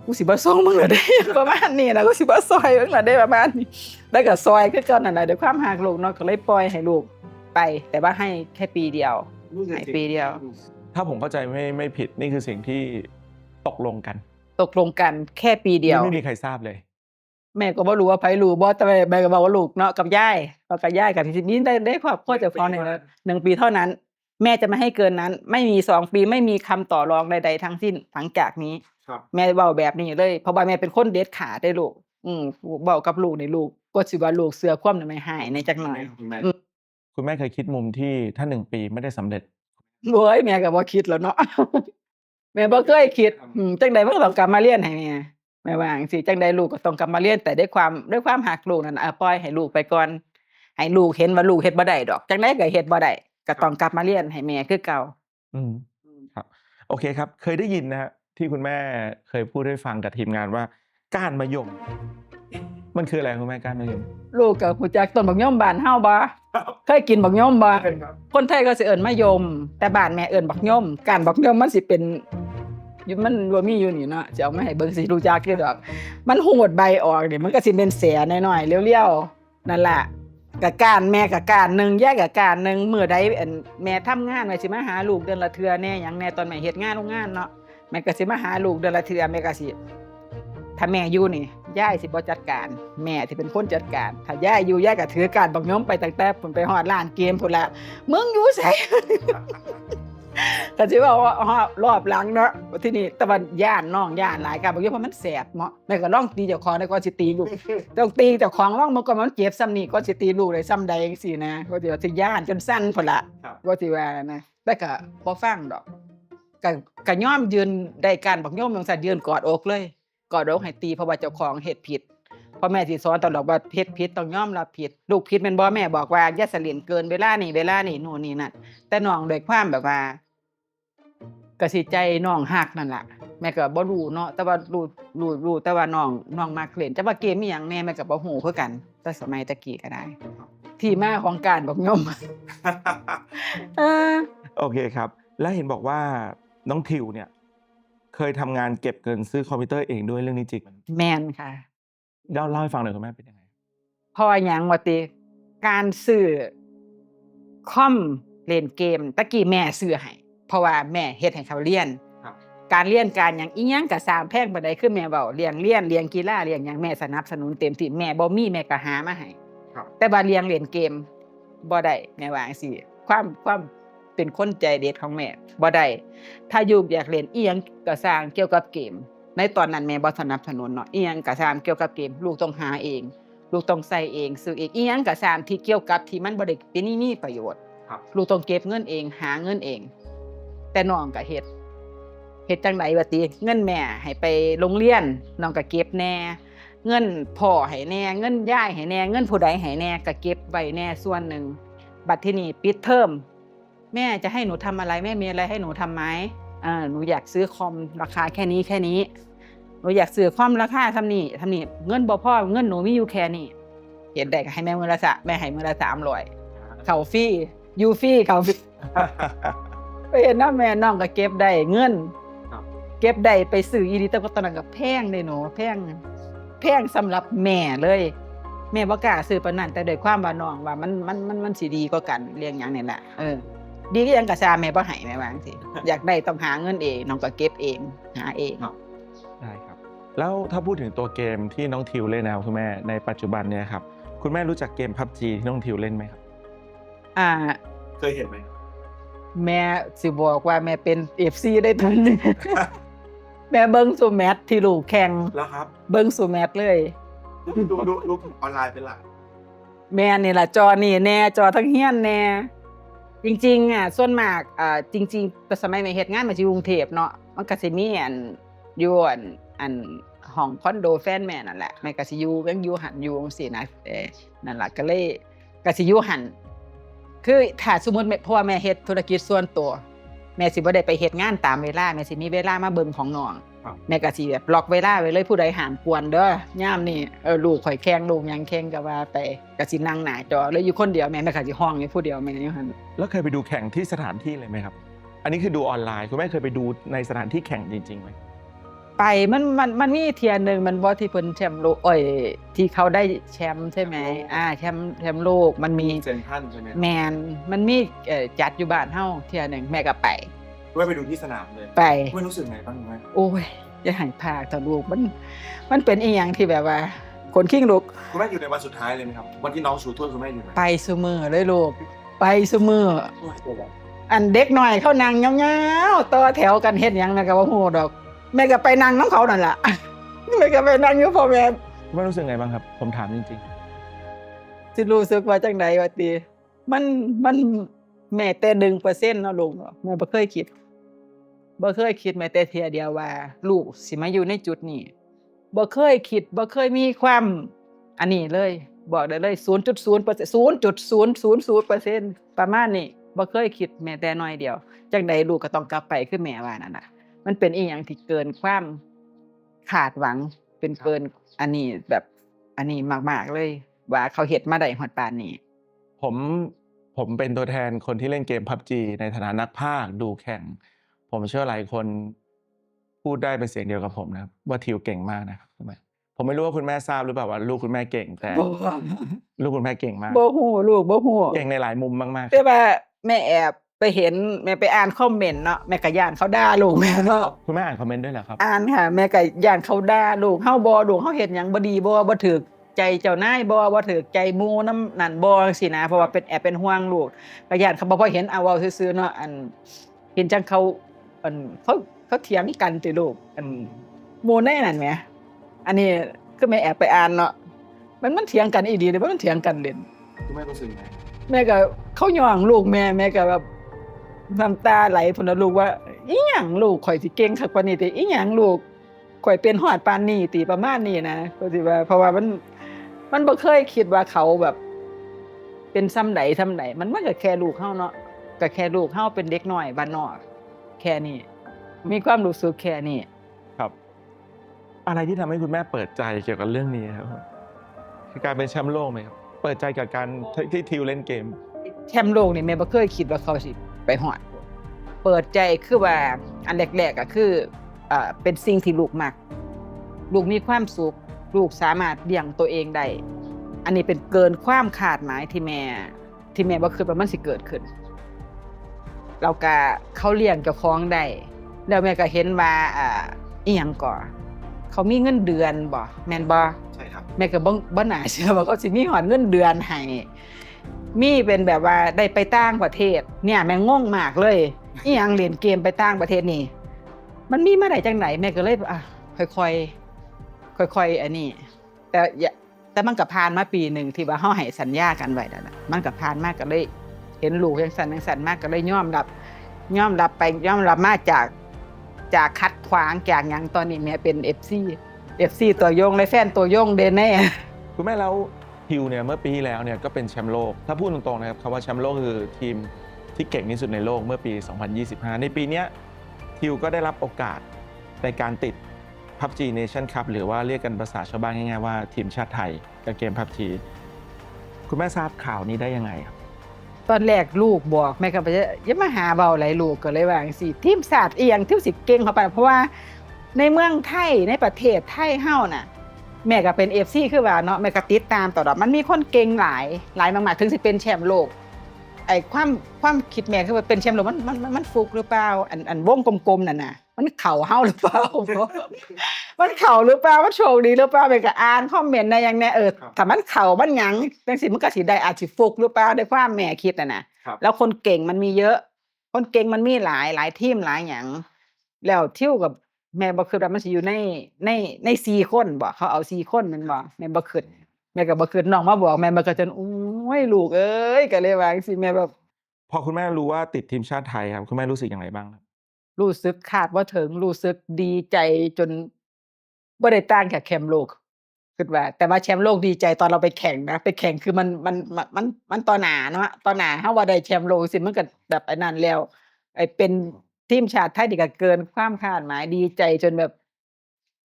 กูสิบ่ส่งมึงล่ะเด้ ประมาณนี้นะกูสิบ่ซอยมึงล่ะเด้ประมาณนี้แล้วก็ซอยคือเก่านั่นล่ะด้วยความรักลูกเนาะก็เลยปล่อยให้ลูกไปแต่ว่าให้แค่ปีเดียวให้ปีเดียว ถ้าผมเข้าใจไม่ผิดนี่คือสิ่งที่ตกลงกันแค่ปีเดียวไม่มีใครทราบเลยแม่ก็บ่รู้ว่าไผรู้บ่แต่แม่ก็บอกว่าลูกเนาะกับยายกับยายกับที่นี่ได้ครอบครัวเจ้าของเนี่ย1 ปีเท่านั้นแม่จะไม่ให้เกินนั้นไม่มี2 ปีไม่มีคำต่อรองใดๆทั้งสิ้นหลังจากนี้แม่เว้าแบบนี้เลยเพราะว่าแม่เป็นคนเด็ดขาดได้ลูกเว้ากับลูกนี่ลูกก็สิว่าลูกเชื่อความนั้นไม่ให้ในจักหน่อยคุณแม่เคยคิดมุมที่ถ้า1 ปีไม่ได้สำเร็จโอ๊ยแม่ก็บ่คิดแล้วเนาะ แม่บ่เคยคิดจังใดมันก็ต้องกลับมาเรียนให้แม่ว่าจังซี่จังใดลูกก็ต้องกลับมาเรียนแต่ด้วยความรักลูกนั่นปล่อยให้ลูกไปก่อนให้ลูกเห็นว่าลูกเฮ็ดบ่ได้ดอกจังไดก็เฮ็ดบ่ได้ก็ต้องกลับมาเรียนให้แม่คือเก่าครับโอเคครับเคยได้ยินนะครับที่คุณแม่เคยพูดให้ฟังกับทีมงานว่าก้านมะยมมันคืออะไรคุณแม่ก้านมะยมลูกก็รู้จักต้นบักยมบ้านเฮาบ่เคยกินบักยมบ่คนไทยก็สิเอิ้นมะยมแต่บ้านแม่เอิ้นบักยมก้านบักยมมันสิเป็นมันบ่มีอยู่นี่เนาะจะเอามาให้เบิ่งสิรู้จักอยู่ดอกมันโหดใบออกนี่มันก็สิเป็นแสน้อยๆเรียวๆนั่นล่ะกะก้านแม่กะก้านนึงยายกะก้านนึงมื้อใดแม่ทำงานไว้สิมาหาลูกเดือนละเทื่อแน่หยังแน่ตอนแม่เฮ็ดงานโรงงานเนาะแม่ก็สิมาหาลูกเดือนละเทื่อแม่ก็สิถ้าแม่อยู่นี่ยายสิบ่จัดการแม่สิเป็นคนจัดการถ้ายายอยู่ยายก็ถือการบักยมไปตั้งแต่พุ่นไปฮอดร้านเกมพุ่นละมึงอยู่ไส ก็สิว่ารอบหลังเนาะที่นี่ตะวันย่านน้องย่านหลายการบักยมเพราะมันแสบเนาะแม่ก็ลองตีเจ้าของได้ก่อนสิตีลูกต้องตีเจ้าของลองมันก่อนมันเจ็บซ้ำนี่ก็สิตีลูกได้ซ้ำใดจังซี่นะก็สิย่านจนสั่นพุ่นละก็สิว่านะแต่ก็บ่ฟังดอกก็ยอมยืนได้การบักยมจังซั่นยืนกอดอกเลยกอดอกให้ตีเพราะว่าเจ้าของเฮ็ดผิดพ่อแม่สิสอนตลอดว่าเฮ็ดผิดต้องยอมรับผิดลูกผิดแม่นบ่แม่บอกว่าอย่าเสลียนเกินเวลานี่โน่นนี่นั่นแต่น้องด้วยความแบบว่าก็สิใจน้องฮักนั่นล่ะแม่ก็บ่รู้เนาะแต่ว่ารู้แต่ว่าน้องมักเล่นแต่ว่าเกมอีหยังแน่แม่ก็บ่ฮู้คือกันแต่สมัยตะกี้ก็ได้ที่มาของการบักยม โอเคครับแล้วเห็นบอกว่าน้องทิวเนี่ยเคยทำงานเก็บเงินซื้อคอมพิวเตอร์เองด้วยเรื่องนี้จริงมั้ยแม่นค่ะเล่าให้ฟังหน่อยคุณแม่เป็นยังไงเพราะว่าหยังว่าติการซื้อคอมเล่นเกมตะกี้แม่ซื้อให้เพราะว่าแม่เฮ็ดให้เขาเรียน การเรียนการหยังอีหยังก็สร้างแพงปานใดคือแม่เว้าเลี้ยงกีฬาเลี้ยงหยังแม่สนับสนุนเต็มที่แม่บ่มีแม่ก็หามาให้ ครับ แต่ว่าเลี้ยงเล่นเกมบ่ได้แม่ว่าจังซี่ความเป็นคนใจเด็ดของแม่บ่ได้ถ้าลูกอยากเล่นอีหยังก็สร้างเกี่ยวกับเกมในตอนนั้นแม่บ่สนับสนุนเนาะอีหยังก็สร้างเกี่ยวกับเกมลูกต้องหาเองลูกต้องใส่เองซื้อเองอีหยังก็สร้างที่เกี่ยวกับที่มันบ่ได้เป็นมีประโยชน์ ครับ ลูกต้องเก็บเงินเองหาเงินเอง แต่น้องก็เฮ็ดจังไดว่าติเงินแม่ให้ไปโรงเรียนน้องก็เก็บแน่เงินพ่อให้แน่เงินยายให้แน่เงินผู้ใดให้แน่ก็เก็บไว้แน่ส่วนหนึ่งบัดทีนี้ปิดเทอมแม่จะให้หนูทำอะไรแม่มีอะไรให้หนูทำไหมหนูอยากซื้อคอมราคาแค่นี้หนูอยากซื้อคอมราคาทำนี่เงินบ่พอเงินหนูมีอยู่แค่นี้เห็นได้ก็ให้แม่มื้อละแม่ให้มื้อละ300เข้าฟรีอยู่ฟรีเข้าฟรี ไปเห็นน้าแม่น้องก็เก็บได้เงิน ครับ เก็บได้ไปซื้ออีหลีแต่ก็ตอนนั้นก็แพงเด้หนูแพงสำหรับแม่เลยแม่บ่กล้าซื้อปานนั้นแต่ด้วยความว่าน้องว่ามันสิดีกว่ากันเรื่องหยังนี่แหละดีก็ยังก็ซาแม่บ่ให้แม่ว่าจังซี่ อยากได้ต้องหาเงินเองน้องก็เก็บเองหาเอง ได้ครับแล้วถ้าพูดถึงตัวเกมที่น้องทิวเล่นนะครับคุณแม่ในปัจจุบันเนี่ยครับคุณแม่รู้จักเกม PUBG ที่น้องทิวเล่นไหมครับ เคยเห็นไหม แม่สิบอกว่าแม่เป็น FC ได้ตอนนี้ แม่เบิ่งสู่แมตช์ที่ลูกแข่ง แล้วครับ เบิ่งสู่แมตช์เลย ดูออนไลน์เป็นหลัก แม่นี่ล่ะจอนี่แน่จอทั้งเฮียนแน่จริงๆส่วนมากจริงๆแต่สมัยแม่เฮ็ดงานมาอยู่กรุงเทพเนาะมันก็สิมีอยู่อันห้องคอนโดแฟนแม่นั่นแหละแม่ก็สิอยู่ยังอยู่หันอยู่จังซี่นะนั่นล่ะก็เลยก็สิอยู่หันคือถ้าสมมุติเพราะว่าแม่เฮ็ดธุรกิจส่วนตัวแม่สิบ่ได้ไปเฮ็ดงานตามเวลาแม่สิมีเวลามาเบิ่งของน้องแม่ก็สิแบบล็อกเวลาไว้เลยผู้ใดห้ามกวนเด้อยามนี้ลูกข่อยแข่งลูกหยังแข่งก็ว่าไปก็สินั่งหน้าจอแล้วอยู่คนเดียวแม่ก็สิห้องอยู่ผู้เดียวแม่อยู่หั่น แล้วเคยไปดูแข่งที่สถานที่เลยไหมครับ อันนี้คือดูออนไลน์คุณแม่เคยไปดูในสถานที่แข่งจริงๆไหม ไปมันมีเที่ยนึงมันบ่ที่เพิ่นแชมป์โลกที่เขาได้แชมป์ใช่ไหมแชมป์โลกมันมี เซนทันใช่ไหม แมนมันมีจัดอยู่บ้านเฮาเที่ยนึงแม่ก็ไป คุณแม่ไปดูที่สนามเลย ไป คุณแม่รู้สึกไงบ้างคุณแม่ โอ้ยอย่าให้พากต่อลูกมันเป็นอีหยังที่แบบว่าคนขิ้งลูก คุณแม่อยู่ในวันสุดท้ายเลยไหมครับวันที่น้องชูถ้วยคุณแม่อยู่ไหม ไปซุมื้อเลยลูกไปซุมื้ออันเด็กน้อยเขานั่งยาวๆต่อแถวกันเฮ็ดหยังแม่ก็บ่ฮู้ดอกแม่ก็ไปนั่งนำเขานั่นล่ะ แม่ก็ไปนั่งอยู่พ่อแม่ คุณแม่รู้สึกไงบ้างครับผมถามจริง สิรู้สึกว่าจังไดว่าติมันแม้แต่ 1% เนาะลูกเนาะแม่บ่เคยคิดแม้แต่เที่ยเดียวว่าลูกสิมาอยู่ในจุดนี้บ่เคยคิดบ่เคยมีความอันนี้เลยบอกได้เลย 0.0% 0.000% ประมาณนี้บ่เคยคิดแม้แต่น้อยเดียวจังไดลูกก็ต้องกลับไปคือแม่ว่านั่นน่ะมันเป็นอีหยังที่เกินความคาดหวังเป็นเกินอันนี้แบบอันนี้มากๆเลยว่าเขาเฮ็ดมาได้ฮอดปานนี้ ๆผมเป็นตัวแทนคนที่เล่นเกม PUBG ในฐานะนักพากย์ดูแข่ง ผมเชื่อหลายคนพูดได้เป็นเสียงเดียวกับผมนะครับว่าทิวเก่งมากนะครับคุณแม่ผมไม่รู้ว่าคุณแม่ทราบหรือเปล่าว่าลูกคุณแม่เก่งแต่ ลูกคุณแม่เก่งมาก บ่ฮู้ลูกบ่ฮู้ เก่งในหลายมุมมากๆ แต่ว่าแม่แอบไปเห็นแม่ไปอ่านคอมเมนต์เนาะแม่ก็ย้านเขาด่าลูกแม่เนาะ คุณแม่อ่านคอมเมนต์ด้วยเหรอครับ อ่านค่ะแม่ก็ย้านเขาด่าลูกเฮาบ่ลูกเฮาเฮ็ดหยังบ่ดีบ่ถูกใจเจ้านายบ่ถูกใจหมู่นำนั่นบ่จังซี่นะเพราะว่าเป็นแอบเป็นห่วงลูกก็ย้านเขาบ่พอเห็นเอาเว้าซื่อๆเนาะเห็นจังเขาเขาเถียงกันติลูกหมู่ในนั่นแหมอันนี้คือแม่แอบไปอ่านเนาะมันเถียงกันอีหลีเด้มันเถียงกันเล่น คุณแม่รู้สึกไง แม่ก็เขาย่องลูกแม่ก็แบบน้ำตาไหลพุ่นน่ะลูกว่าอีหยังลูกข่อยสิเก่งคักปานนี้ติอีหยังลูกข่อยเป็นฮอดปานนี้ติประมาณนี้นะก็สิว่าเพราะว่ามันบ่เคยคิดว่าเขาแบบเป็นส่ำใดมันก็แค่ลูกเฮาเนาะก็แค่ลูกเฮาเป็นเด็กน้อยบ้านนอกแค่นี้มีความรู้สึกแค่นี้ ครับ อะไรที่ทำให้คุณแม่เปิดใจเกี่ยวกับเรื่องนี้ครับคือการเป็นแชมป์โลกไหมครับเปิดใจกับการที่ทิวเล่นเกม แชมป์โลกนี่แม่บ่เคยคิดว่าเขาสิไปฮอดเปิดใจคือว่าอันแรกๆก็คือเป็นสิ่งที่ลูกมักลูกมีความสุขลูกสามารถเลี้ยงตัวเองได้อันนี้เป็นเกินความคาดหมายที่แม่บ่คิดว่ามันสิเกิดขึ้นแล้วก็เขาเลี้ยงเจ้าของได้ แล้วแม่ก็เห็นว่าอีหยังก่อเขามีเงินเดือนบ่แม่นบ่ ใช่ครับ แม่ก็บ่น่าเชื่อว่าเขาสิมีหอดเงินเดือนให้มีเป็นแบบว่าได้ไปต่างประเทศเนี่ยแม่งงมากเลยอีหยังเล่นเกมไปต่างประเทศนี่มันมีมาได้จังไหนแม่ก็เลยค่อยๆอันนี้แต่มันก็ผ่านมาปีหนึ่งที่ว่าเฮาให้สัญญากันไว้นั่นน่ะมันก็ผ่านมาก็เลยเห็นลูกจังซั่นมากก็เลยยอมรับมาจากคัดขวางจากหยังตอนนี้แม่เป็น FC ตัวยงเลยแฟนตัวยงเดแน่ คุณแม่แล้วทิวเนี่ยเมื่อปีที่แล้วเนี่ยก็เป็นแชมป์โลกถ้าพูดตรงๆนะครับคำว่าแชมป์โลกคือทีมที่เก่งที่สุดในโลกเมื่อปี 2025 ในปีนี้ทิวก็ได้รับโอกาสในการติด PUBG Nation Cup หรือว่าเรียกกันภาษาชาวบ้านง่ายๆว่าทีมชาติไทยกับเกม PUBG คุณแม่ทราบข่าวนี้ได้ยังไงครับ ตอนแรกลูกบอกแม่ก็ไปอย่ามาหาเบาไหลลูกก็เลยว่าจังซี่ทีมชาติอีหยังที่สิเก่งเข้าไปเพราะว่าในเมืองไทยในประเทศไทยเฮาน่ะแม่ก็เป็น FC คือว่าเนาะแม่ก็ติดตามตลอดมันมีคนเก่งหลายมากๆถึงสิเป็นแชมป์โลกไอ้ความคิดแม่คือว่าเป็นแชมป์โลกมันฟุกหรือเปล่าอันวงกลมๆนั่นน่ะมันเข้าเฮาหรือเปล่า มันเข้าหรือเปล่ามันโชคดีหรือเปล่าแม่ก็อ่านคอมเมนต์ได้อย่างแน่ถ้ามันเข้ามันหยังจังซี่มันก็สิได้อาจสิฟุกหรือเปล่าในความแม่คิดน่ะนะแล้วคนเก่งมันมีเยอะคนเก่งมันมีหลายทีมหลายหยังแล้วทิวกับแม่บ่คิดว่ามันสิอยู่ใน4คนบ่เขาเอา4คนแม่นบ่แม่บ่คิดแม่ก็บ่คิดน้องมาบอกแม่ก็จนโอ้ยลูกเอ้ยก็เลยว่าจังซี่แม่แบบ พอคุณแม่รู้ว่าติดทีมชาติไทยครับคุณแม่รู้สึกอย่างไรบ้างครับ รู้สึกคาดบ่ถึงรู้สึกดีใจจนบ่ได้ต่างจากแชมป์โลกคิดว่าแต่ว่าแชมป์โลกดีใจตอนเราไปแข่งนะไปแข่งคือมันต่อหน้าเนาะต่อหน้าเฮาว่าได้แชมป์โลกสิมันก็แบบไอ้นั่นแล้วไอ้เป็นทีมชาติไทยนี่ก็เกินความคาดหมายดีใจจนแบบ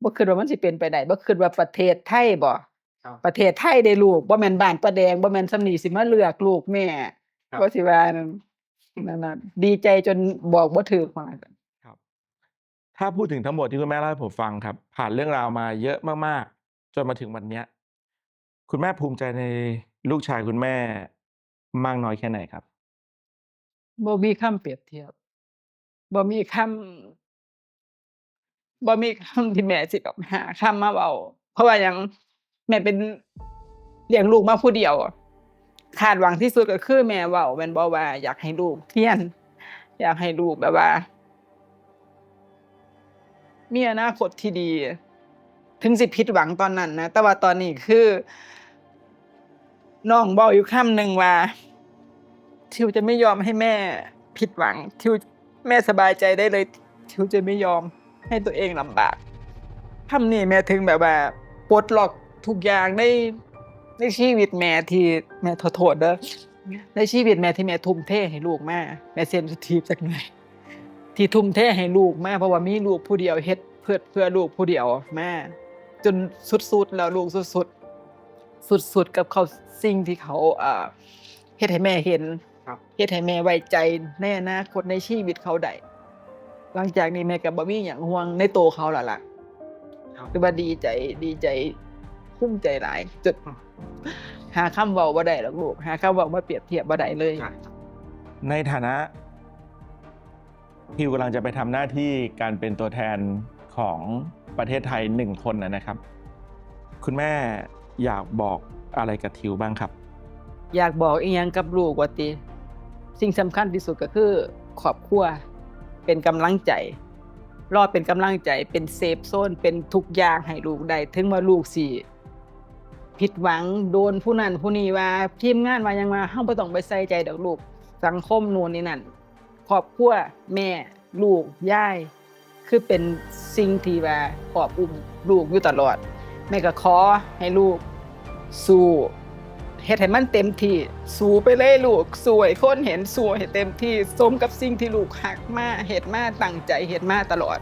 บ่คิดว่ามันสิเป็นไปได้บ่คิดว่าประเทศไทยบ่ประเทศไทยได้ลูกบ่แม่นบ้านป้าแดงบ่แม่นส่ำนี้สิมาเลือกลูกแม่บ่สิว่านั่นน่ะดีใจจนบอกบ่ถูกว่า ถ้าพูดถึงทั้งหมดที่คุณแม่เล่าให้ผมฟังครับผ่านเรื่องราวมาเยอะมากๆจนมาถึงวันเนี้ยคุณแม่ภูมิใจในลูกชายคุณแม่มากน้อยแค่ไหนครับ บ่มีคำเปรียบเทียบบ่มีคที่แม่สิแบบหาคำมาเว้าเพราะว่าหยังแม่เป็นเลี้ยงลูกมาผู้เดียวอะคาดหวังที่สุดก็คือแม่เว้าแม่นบ่ว่าอยากให้ลูกเรียนอยากให้ลูกแบบว่ามีอนาคตที่ดี ถึงสิผิดหวังตอนนั้นนะแต่ว่าตอนนี้คือน้องเว้าอยู่คำหนึ่งว่าทิวจะไม่ยอมให้แม่ผิดหวังทิวแม่สบายใจได้เลยทิวจะไม่ยอมให้ตัวเองลำบากคำนี้แม่ถึงแบบว่าปลดล็อกทุกอย่างในชีวิตแม่ที่แม่โทษเด้อในชีวิตแม่ที่แม่ทุ่มเทให้ลูกแม่เซนซิทีฟจักหน่อยที่ทุ่มเทให้ลูกแม่เพราะว่ามีลูกผู้เดียวเฮ็ดเพื่อลูกผู้เดียวแม่จนสุดๆแล้วลูกสุดกับเขาสิ่งที่เขาเฮ็ดให้แม่เห็นเฮ็ดให้แม่ไว้ใจในอนาคตในชีวิตเขาได้หลังจากนี้แม่ก็บ่มีหยังห่วงในตัวเขาแล้วล่ะคือว่าดีใจภูมิใจหลายจนหาคำเว้าบ่ได้หรอกลูกหาคำเว้ามาเปรียบเทียบบ่ได้เลย ในฐานะทิวกำลังจะไปทำหน้าที่การเป็นตัวแทนของประเทศไทย1คนนะครับ คุณแม่อยากบอกอะไรกับทิวบ้างครับ อยากบอกอีหยังกับลูกว่าติสิ่งสำคัญที่สุดก็คือครอบครัวเป็นกำลังใจรอเป็นกำลังใจเป็นเซฟโซนเป็นทุกอย่างให้ลูกได้ถึงว่าลูกสิผิดหวังโดนผู้นั้นผู้นี้ว่าทีมงานว่าหยังว่าเฮาบ่ต้องไปใส่ใจดอกลูกสังคมนู่นนี่นั่นครอบครัวแม่ลูกยายคือเป็นสิ่งที่ว่าครอบอุ้มลูกอยู่ตลอดแม่ก็ขอให้ลูกสู้เฮ็ดให้มันเต็มที่สู้ไปเลยลูกสู้ให้คนเห็นสู้ให้เต็มที่สมกับสิ่งที่ลูกรักมาเฮ็ดมาตั้งใจเฮ็ดมาตลอด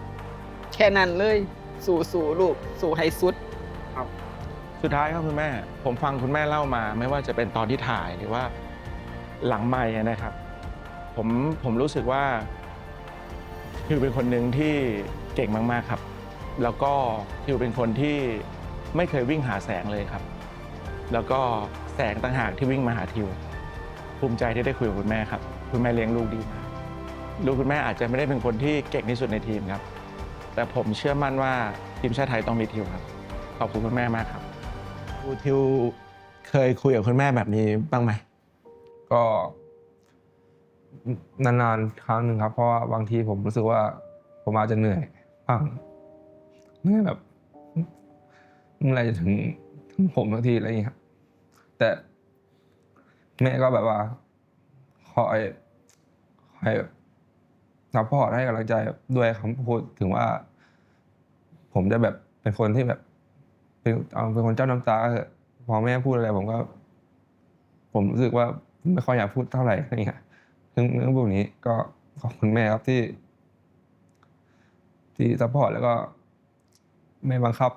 แค่นั้นเลยสู้ลูกสู้ให้สุด สุดท้ายครับคุณแม่ผมฟังคุณแม่เล่ามาไม่ว่าจะเป็นตอนที่ถ่ายหรือว่าหลังไมค์นะครับผมรู้สึกว่าทิวเป็นคนหนึ่งที่เก่งมากๆครับแล้วก็ทิวเป็นคนที่ไม่เคยวิ่งหาแสงเลยครับแล้วก็แสงต่างหากที่วิ่งมาหาทิวภูมิใจที่ได้คุยกับคุณแม่ครับคุณแม่เลี้ยงลูกดีมาก ลูกคุณแม่อาจจะไม่ได้เป็นคนที่เก่งที่สุดในทีมครับแต่ผมเชื่อมั่นว่าทีมชาติไทยต้องมีทิวครับขอบคุณคุณแม่มากครับครูทิวเคยคุยกับคุณแม่แบบนี้บ้างไหม ก็นานๆครั้งหนึ่งครับเพราะว่าบางทีผมรู้สึกว่าผมอาจจะเหนื่อยบ้างเหนื่อยแบบเมื่อไหรจะถึงผมสักทีอะไรอย่างเงี้ยครับแต่แม่ก็แบบว่าคอยซัพพอร์ตให้กำลังใจด้วยคำพูดถึงว่า ผมจะแบบเป็นคนที่แบบเป็นคนเจ้าน้ำตาพอแม่พูดอะไรผมรู้สึกว่าไม่ค่อยอยากพูดเท่าไหร่อะไรเงี้ยเรื่องพวกนี้ก็ขอบคุณแม่ครับที่ซัพพอร์ตแล้วก็ไม่บังคับ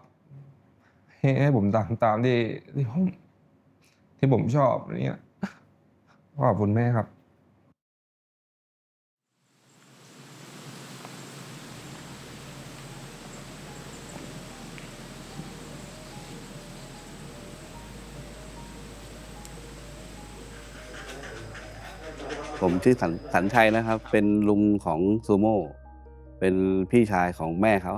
ให้ผมตามที่ผมชอบอะไรเงี้ยขอบคุณแม่ครับ ผมชื่อสันชัยนะครับ เป็นลุงของซูโม่เป็นพี่ชายของแม่เขา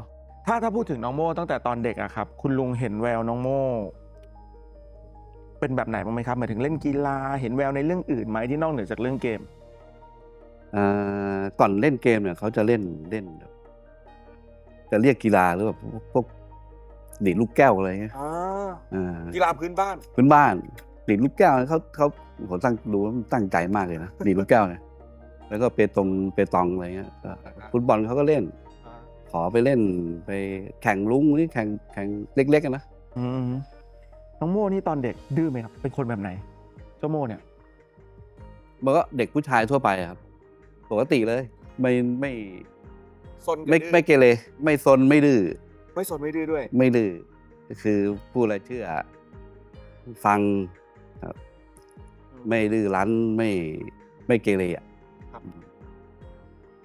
ถ้าพูดถึงน้องโม่ตั้งแต่ตอนเด็กอะครับคุณลุงเห็นแววน้องโม่เป็นแบบไหนบ้างไหมครับหมายถึงเล่นกีฬาเห็นแววในเรื่องอื่นไหมที่นอกเหนือจากเรื่องเกม ก่อนเล่นเกมเนี่ยเขาจะเล่นแบบจะเรียกกีฬาหรือแบบพวกดีดลูกแก้วอะไรเงี้ยกีฬาพื้นบ้าน ดีดลูกแก้วเขาผมตั้งใจมากเลยนะดีดลูกแก้วเนี่ยแล้วก็เปตองอะไรเงี้ยฟุตบอลเขาก็เล่นขอไปเล่นไปแข่งลุงนี่แข่งเล็กๆกันนะ น้องโม่นี่ตอนเด็กดื้อไหมครับเป็นคนแบบไหนเจ้าโม่เนี่ย มันก็เด็กผู้ชายทั่วไปครับปกติเลยไม่ ซน ไม่เกเรไม่ซนไม่ดื้อ ไม่ซนไม่ดื้อด้วย ไม่ดื้อก็คือพูดอะไรเชื่อฟังครับไม่ดื้อรั้นไม่เกเรอ่ะ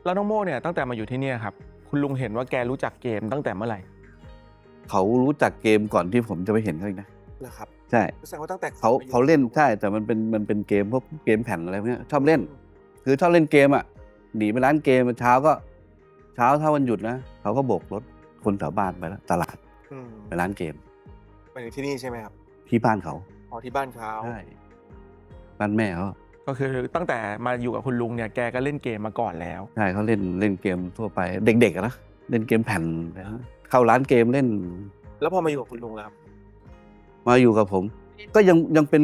แล้วน้องโม่เนี่ยตั้งแต่มาอยู่ที่นี่ครับคุณลุงเห็นว่าแกรู้จักเกมตั้งแต่เมื่อไหร่ เขารู้จักเกมก่อนที่ผมจะไปเห็นเขาอีกนะ เหรอครับ ใช่ แสดงว่าตั้งแต่ เขาเล่นใช่แต่มันเป็นเกมพวกเกมแผ่นอะไรพวกนี้ชอบเล่น คือชอบเล่นเกมอ่ะหนีไปร้านเกมเช้าถ้าวันหยุดนะเขาก็โบกรถคนแถวบ้านไปแล้วตลาดไปร้านเกม ไปที่นี่ใช่ไหมครับ ที่บ้านเขา อ๋อที่บ้านเขา ใช่บ้านแม่เขา ก็คือตั้งแต่มาอยู่กับคุณลุงเนี่ยแกก็เล่นเกมมาก่อนแล้ว ใช่เขาเล่นเกมทั่วไปเด็กๆอะนะเล่นเกมแผ่นเข้าร้านเกมเล่น แล้วพอมาอยู่กับคุณลุงแล้ว มาอยู่กับผม ก็ยังเป็น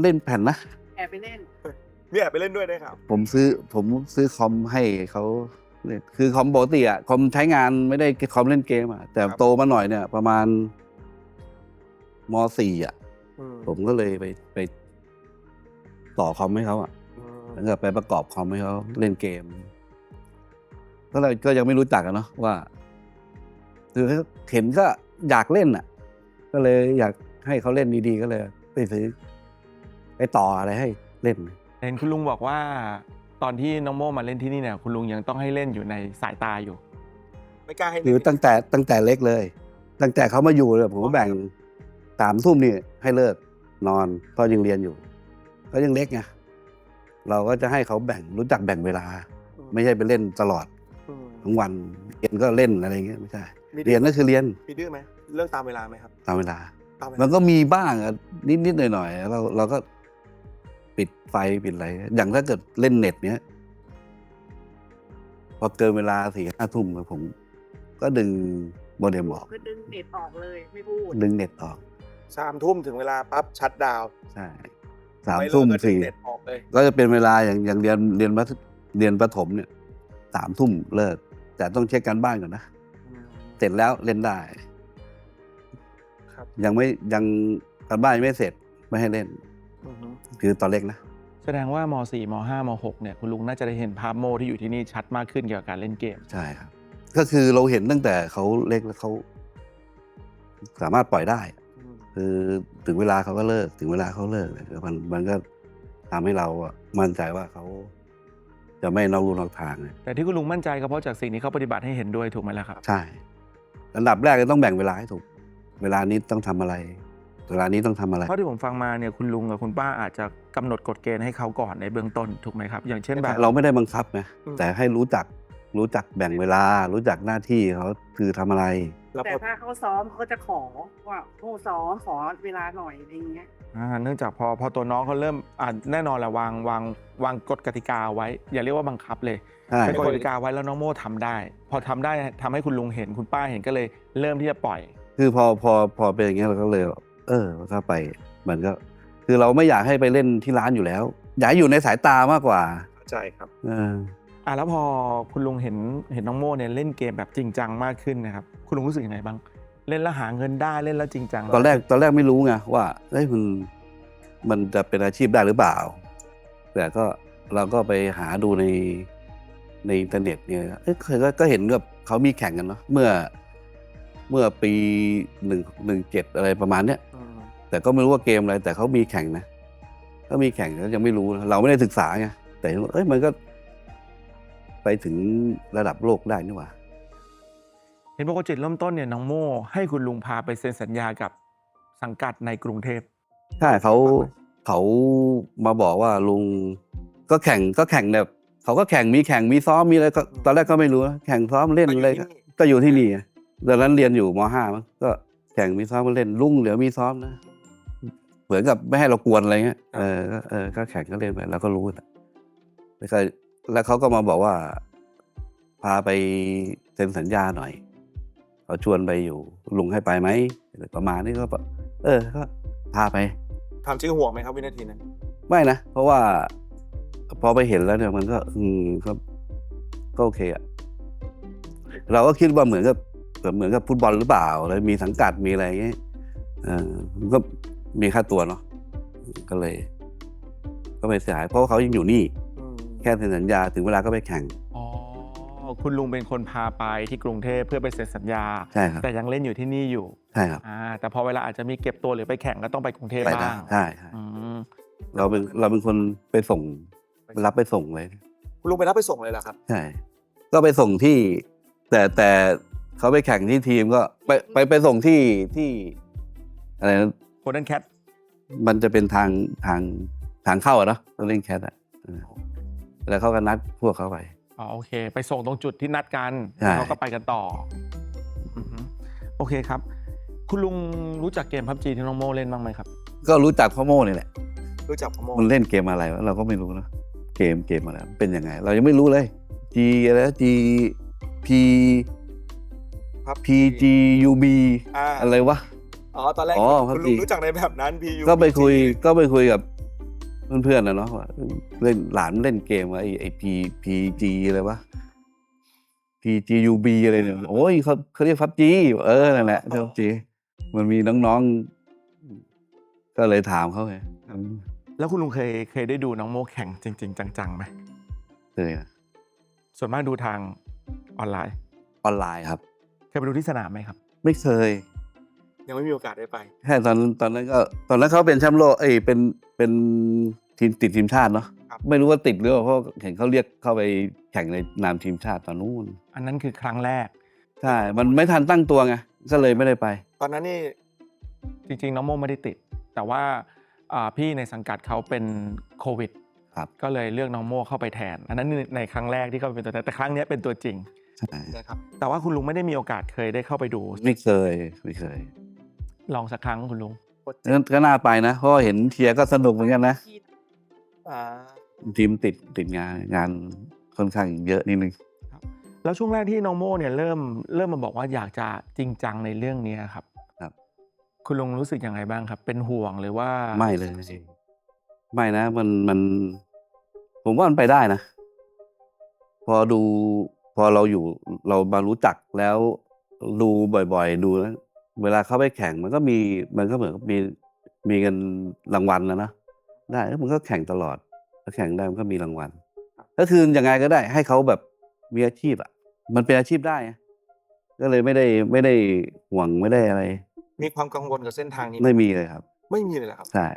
เล่นแผ่นนะ แอบไปเล่น มีแอบไปเล่นด้วยนะครับ ผมซื้อคอมให้เขาเล่นคือคอมปกติอะคอมใช้งานไม่ได้คอมเล่นเกมอะแต่โตมาหน่อยเนี่ยประมาณม.4 อะผมก็เลยไปต่อคอมให้เขาอะแล้วก็ไปประกอบคอมให้เขาเล่นเกมก็ยังไม่รู้จักกันเนาะว่าคือเห็นก็อยากเล่นอะก็เลยอยากให้เขาเล่นดีๆก็เลยไปซื้อไปต่ออะไรให้เล่น เห็นคุณลุงบอกว่าตอนที่น้องโม่มาเล่นที่นี่เนี่ยคุณลุงยังต้องให้เล่นอยู่ในสายตาอยู่ไม่กล้าให้ คือตั้งแต่เล็กเลย ตั้งแต่เขามาอยู่เลยผมก็แบ่ง3 ทุ่มนี่ให้เลิกนอนก็ยังเรียนอยู่ก็ยังเล็กไงเราก็จะให้เขารู้จักแบ่งเวลา ไม่ใช่ไปเล่นตลอดทั้งวันเรียนก็เล่นอะไรเงี้ยไม่ใช่เรียนก็คือเรียน มีดื้อไหมเลิกตามเวลาไหมครับ ตามเวลามันก็มีบ้างนิดหน่อยๆเราก็ปิดไฟปิดอะไรอย่างถ้าเกิดเล่นเน็ตเนี้ยพอเกินเวลา4-5 ทุ่มผมก็ดึงโมเด็มออก คือดึงเน็ตออกเลยไม่พูด ดึงเน็ตออก 3 ทุ่มถึงเวลาปั๊บชัตดาวน์ ใช่3 ทุ่ม เน็ตออกเลย ก็จะเป็นเวลาอย่างเรียนประถมเนี่ย3 ทุ่มเลิกแต่ต้องเช็คการบ้านก่อนนะเสร็จแล้วเล่นได้ ครับ ยังการบ้านยังไม่เสร็จไม่ให้เล่นคือตอนเล็กนะ แสดงว่าม.4 ม.5 ม.6 เนี่ยคุณลุงน่าจะได้เห็นภาพโม่ที่อยู่ที่นี่ชัดมากขึ้นเกี่ยวกับการเล่นเกม ใช่ครับ ก็คือเราเห็นตั้งแต่เขาเล็กแล้วเขาสามารถปล่อยได้ คือถึงเวลาเขาก็เลิกถึงเวลาเขาเลิกมันก็ทำให้เรามั่นใจว่าเขาจะไม่นอกลู่นอกทาง แต่ที่คุณลุงมั่นใจก็เพราะจากสิ่งที่เขาปฏิบัติให้เห็นด้วยถูกไหมล่ะครับ ใช่อันดับแรกเลยต้องแบ่งเวลาให้ถูกเวลานี้ต้องทำอะไร เวลานี้ต้องทำอะไร เพราะที่ผมฟังมาเนี่ยคุณลุงกับคุณป้าอาจจะกำหนดกฎเกณฑ์ให้เขาก่อนในเบื้องต้นถูกไหมครับ อย่างเช่นแบบ เราไม่ได้บังคับนะ อืม แต่ให้รู้จักแบ่งเวลา รู้จักหน้าที่เขาคือทำอะไร แล้ว แต่ พอ ถ้าเขาซ้อมเขาก็จะขอว่าโอ้ซ้อมขอเวลาหน่อยอะไรอย่างเงี้ย เนื่องจากพอตัวน้องเขาเริ่มแน่นอนแหละวางกฎกติกาไว้ อย่าเรียกว่าบังคับเลย ใช่ เป็นกฎกติกาไว้แล้วน้องโม่ทำได้ พอทำได้ทำให้คุณลุงเห็นคุณป้าเห็นก็เลยเริ่มที่จะปล่อย คือพอเป็นอย่างเงี้ยเราก็เลยถ้าไปมันก็ คือเราไม่อยากให้ไปเล่นที่ร้านอยู่แล้ว อยากให้อยู่ในสายตามากกว่า ใช่ครับ เ แล้วพอคุณลุงเห็นน้องโม่เนี่ยเล่นเกมแบบจริงจังมากขึ้นนะครับคุณลุงรู้สึกยังไงบ้างเล่นแล้วหาเงินได้เล่นแล้วจริงจัง ตอนแรกไม่รู้ไงว่าเฮ้ยมันจะเป็นอาชีพได้หรือเปล่า แต่ก็เราก็ไปหาดูในอินเทอร์เน็ตเนี่ยก็เห็นแบบเขามีแข่งกันเนาะเมื่อปี17อะไรประมาณเนี้ย อืม แต่ก็ไม่รู้ว่าเกมอะไรแต่เขามีแข่งนะเขามีแข่งแล้วยังไม่รู้นะเราไม่ได้ศึกษาไงแต่มันก็ไปถึงระดับโลกได้นี่หว่า เห็นบอกว่าจุดเริ่มต้นเนี่ยน้องโม่ให้คุณลุงพาไปเซ็นสัญญากับสังกัดในกรุงเทพ ใช่เขามาบอกว่าลุงก็แข่งแบบเขาก็แข่งมีซ้อมมีอะไรก็ตอนแรกก็ไม่รู้นะแข่งซ้อมเล่นอะไรก็อยู่ที่นี่ไงตอนนั้นเรียนอยู่ม.5 มั้งก็แข่งมีซ้อมก็เล่นลุงเดี๋ยวมีซ้อมนะเหมือนกับไม่ให้เรากวนอะไรเงี้ยก็แข่งก็เล่นไปแล้วก็รู้แล้วเขาก็มาบอกว่าพาไปเซ็นสัญญาหน่อยเขาชวนไปอยู่ลุงให้ไปไหมประมาณนี้ก็ก็พาไป ถามจริงห่วงไหมครับวินาทีนั้น ไม่นะ เพราะว่าพอไปเห็นแล้วเนี่ยมันก็ก็โอเคอะเราก็คิดว่าเหมือนกับฟุตบอลหรือเปล่าแล้วมีสังกัดมีอะไรอย่างเงี้ยมันก็มีค่าตัวเนาะก็เลย ก็ไม่เสียหายเพราะเขายังอยู่นี่แค่เซ็นสัญญาถึงเวลาก็ไปแข่ง อ๋อคุณลุงเป็นคนพาไปที่กรุงเทพเพื่อไปเซ็นสัญญา ใช่ครับ แต่ยังเล่นอยู่ที่นี่อยู่ ใช่ครับ แต่พอเวลาอาจจะมีเก็บตัวหรือไปแข่งก็ต้องไปกรุงเทพ ไปได้ บ้าง ใช่ อืม เราเป็นคนไปส่งรับไปส่งเลย คุณลุงไปรับไปส่งเลยเหรอครับ ใช่ก็ไปส่งที่แต่เขาไปแข่งที่ทีมก็ไปส่งที่อะไรนะ โคเดนแคท มันจะเป็นทางเข้าอะเนาะต้องเล่นแคทอะแล้วเขาก็นัดพวกเขาไป โอเค ไปส่งตรงจุดที่นัดกัน ใช่ แล้วก็ไปกันต่ออือฮึโอเคครับ คุณลุงรู้จักเกม PUBG ที่น้องโม่เล่นบ้างไหมครับ ก็รู้จักพ่อโม่นี่แหละ รู้จักพ่อโม่ มันเล่นเกมอะไรวะเราก็ไม่รู้นะเกมอะไรเป็นยังไง เรายังไม่รู้เลย G อะไร G P P G U B อะไรวะ ตอนแรก คุณลุงรู้จัก ในแบบนั้น PUBG ก็ไปคุยกับเพื่อนๆนะเนาะว่าเล่นหลานเล่นเกมไอ้ P G อะไรวะ P G U B อะไรเนี่ยโอ้ยเขาเรียก PUBG นั่นแหละ PUBG มันมีน้องๆก็เลยถามเขาไง แล้วคุณลุงเคยได้ดูน้องโม่แข่งจริง ๆ จังๆไหม เลยนะ ส่วนมากดูทางออนไลน์ ออนไลน์ครับ เคยไปดูที่สนามไหมครับ ไม่เคย ยังไม่มีโอกาสได้ไป แค่ตอนนั้นเขาเป็นแชมป์โลกเป็นทีมติดทีมชาติเนาะ ครับ ไม่รู้ว่าติดหรือเปล่าเพราะเห็นเขาเรียกเข้าไปแข่งในนามทีมชาติตอนนู้น อันนั้นคือครั้งแรก ใช่มันไม่ทันตั้งตัวไงก็เลยไม่ได้ไป ตอนนั้นนี่จริงๆน้องโม่ไม่ได้ติด แต่ว่าพี่ในสังกัดเขาเป็นโควิด ครับ ก็เลยเลือกน้องโม่เข้าไปแทน อันนั้นในครั้งแรกที่เข้าไปเป็นตัวแทนแต่ครั้งนี้เป็นตัวจริง ใช่ นะครับแต่ว่าคุณลุงไม่ได้มีโอกาสเคยได้เข้าไปดู ไม่เคย ลองสักครั้งคุณลุง งั้นก็น่าไปนะเพราะว่าเห็นเชียร์ก็สนุกเหมือนกันนะทีมติดงานค่อนข้างเยอะนิดนึง แล้วช่วงแรกที่น้องโม่เนี่ยเริ่มมาบอกว่าอยากจะจริงจังในเรื่องนี้ครับ ครับ คุณลุงรู้สึกยังไงบ้างครับ เป็นห่วงหรือว่า ไม่เลยไม่นะมันผมว่ามันไปได้นะ พอเราอยู่เรามารู้จักแล้วดูบ่อยๆดูแล้วเวลาเขาไปแข่งมันก็เหมือนกับมีเงินรางวัลนะได้แล้วมันก็แข่งตลอดถ้าแข่งได้มันก็มีรางวัลก็คือยังไงก็ได้ให้เขาแบบมีอาชีพอ่ะมันเป็นอาชีพได้ไงก็เลยไม่ได้ห่วงไม่ได้อะไร มีความกังวลกับเส้นทางนี้ ไม่มีเลยครับ ไม่มีเลยเหรอครับ ใช่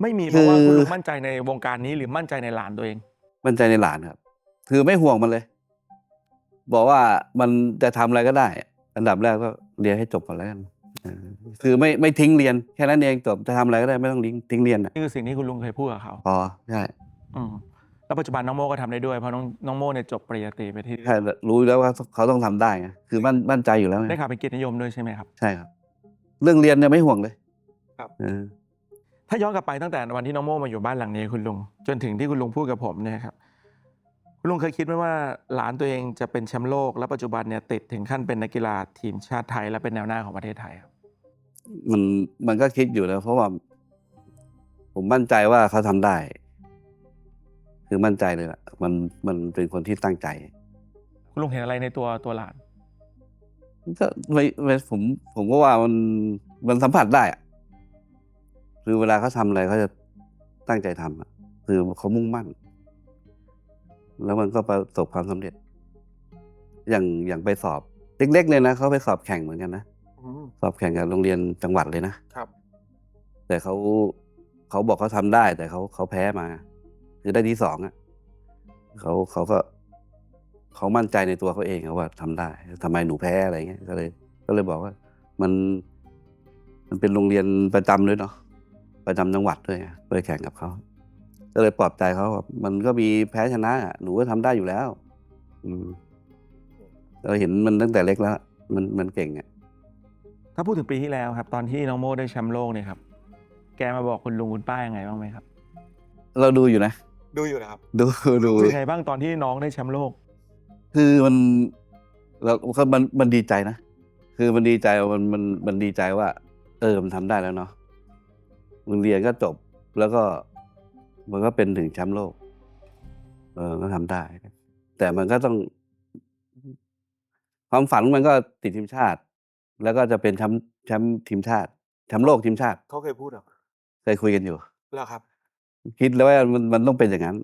ไม่มีเพราะว่า คือ คุณลุงมั่นใจในวงการนี้หรือมั่นใจในหลานตัวเอง มั่นใจในหลานครับ คือไม่ห่วงมันเลย บอกว่ามันจะทำอะไรก็ได้ อันดับแรกก็เรียนให้จบก่อนแล้วกัน คือไม่ทิ้งเรียนแค่นั้นเองจบจะทำอะไรก็ได้ไม่ต้องทิ้งเรียนอ่ะ นี่คือสิ่งที่คุณลุงเคยพูดกับเขา พอใช่ อืมแล้วปัจจุบันน้องโมก็ทำได้ด้วยเพราะน้องโมเนี่ยจบปริญญาตรีไปที่ ใช่รู้แล้วว่าเขาต้องทำได้ไงคือมั่นใจอยู่แล้วไง ได้ข่าวเป็นเกียรตินิยมด้วยใช่ไหมครับ ใช่ครับ เรื่องเรียนเนี่ยไม่ห่วงเลย ครับ เ ถ้าย้อนกลับไปตั้งแต่วันที่น้องโมมาอยู่บ้านหลังนี้คุณลุงจนถึงที่คุณลุงพูดกับผมเนี่ยครับคุณลุงเคยคิดไหมว่าหลานตัวเองจะเป็นแชมป์โลกและปัจจุบันเนี่ยติดถึงขั้นเป็นนักกีฬาทีมชาติไทยและเป็นแนวหน้าของประเทศไทยครับ มันก็คิดอยู่แล้วเพราะว่า ผมมั่นใจว่าเขาทำได้ คือมั่นใจเลยล่ะมันเป็นคนที่ตั้งใจ คุณลุงเห็นอะไรในตัวหลาน ก็ไม่ผมก็ว่ามันสัมผัสได้อะคือเวลาเขาทำอะไรเขาจะตั้งใจทำอะคือเขามุ่งมั่น แล้วมันก็ประสบความสำเร็จ อย่างไปสอบเล็กๆเลยนะเขาไปสอบแข่งเหมือนกันนะสอบแข่งกับโรงเรียนจังหวัดเลยนะครับ แต่เขาบอกเขาทำได้ แต่เขาแพ้มา คือได้ที่ 2อ่ะเขาก็เขามั่นใจในตัวเขาเองว่าทำได้ทำไมหนูแพ้อะไรเงี้ยก็เลยบอกว่ามันเป็นโรงเรียนประจำด้วยเนาะประจำจังหวัดด้วยไปแข่งกับเขาก็เลยปลอบใจเขาว่ามันก็มีแพ้ชนะหนูก็ทำได้อยู่แล้วเราเห็นมันตั้งแต่เล็กแล้วมันเก่งอ่ะ ถ้าพูดถึงปีที่แล้วครับ ตอนที่น้องโมได้แชมป์โลกเนี่ยครับแกมาบอกคุณลุงคุณป้ายังไงบ้างไหมครับ เราดูอยู่นะ ดูอยู่นะครับ ดู เป็นไงบ้างตอนที่น้องได้แชมป์โลก คือมันดีใจนะ คือมันดีใจมันดีใจว่า มันทำได้แล้วเนาะมันเรียนก็จบ แล้วก็มันก็เป็นถึงแชมป์โลกก็ทำได้ แต่มันก็ต้องความฝันมันก็ติดทีมชาติ แล้วก็จะเป็นแชมป์ทีมชาติแชมป์โลกทีมชาติ เขาเคยพูดหรอ เคยคุยกันอยู่ แล้วครับ คิดแล้วว่ามันต้องเป็นอย่างนั้น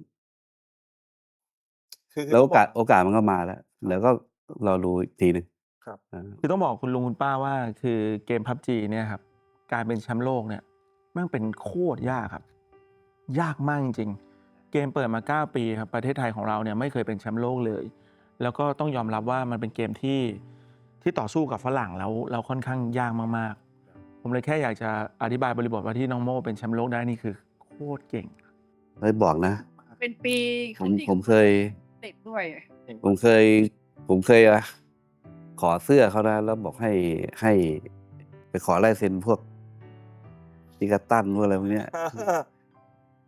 แล้วโอกาสมันก็มาแล้วก็รอดูอีกทีหนึ่ง ครับคือต้องบอกคุณลุงคุณป้าว่าคือเกม PUBG เนี่ยครับการเป็นแชมป์โลกเนี่ยแม่งเป็นโคตรยากครับ ยากมากจริงๆเกมเปิดมา9 ปีครับประเทศไทยของเราเนี่ยไม่เคยเป็นแชมป์โลกเลย แล้วก็ต้องยอมรับว่ามันเป็นเกมที่ต่อสู้กับฝรั่งแล้วค่อนข้างยากมากๆผมเลยแค่อยากจะอธิบายบริบทว่าที่น้องโมเป็นแชมป์โลกได้นี่คือโคตรเก่ง เลยบอกนะ เป็นปี ผมเคย เด็กด้วย ผมเคยขอเสื้อเขานะแล้วบอกให้ไปขอลายเซ็นพวกดิกาตันพวกอะไรพวกเนี้ย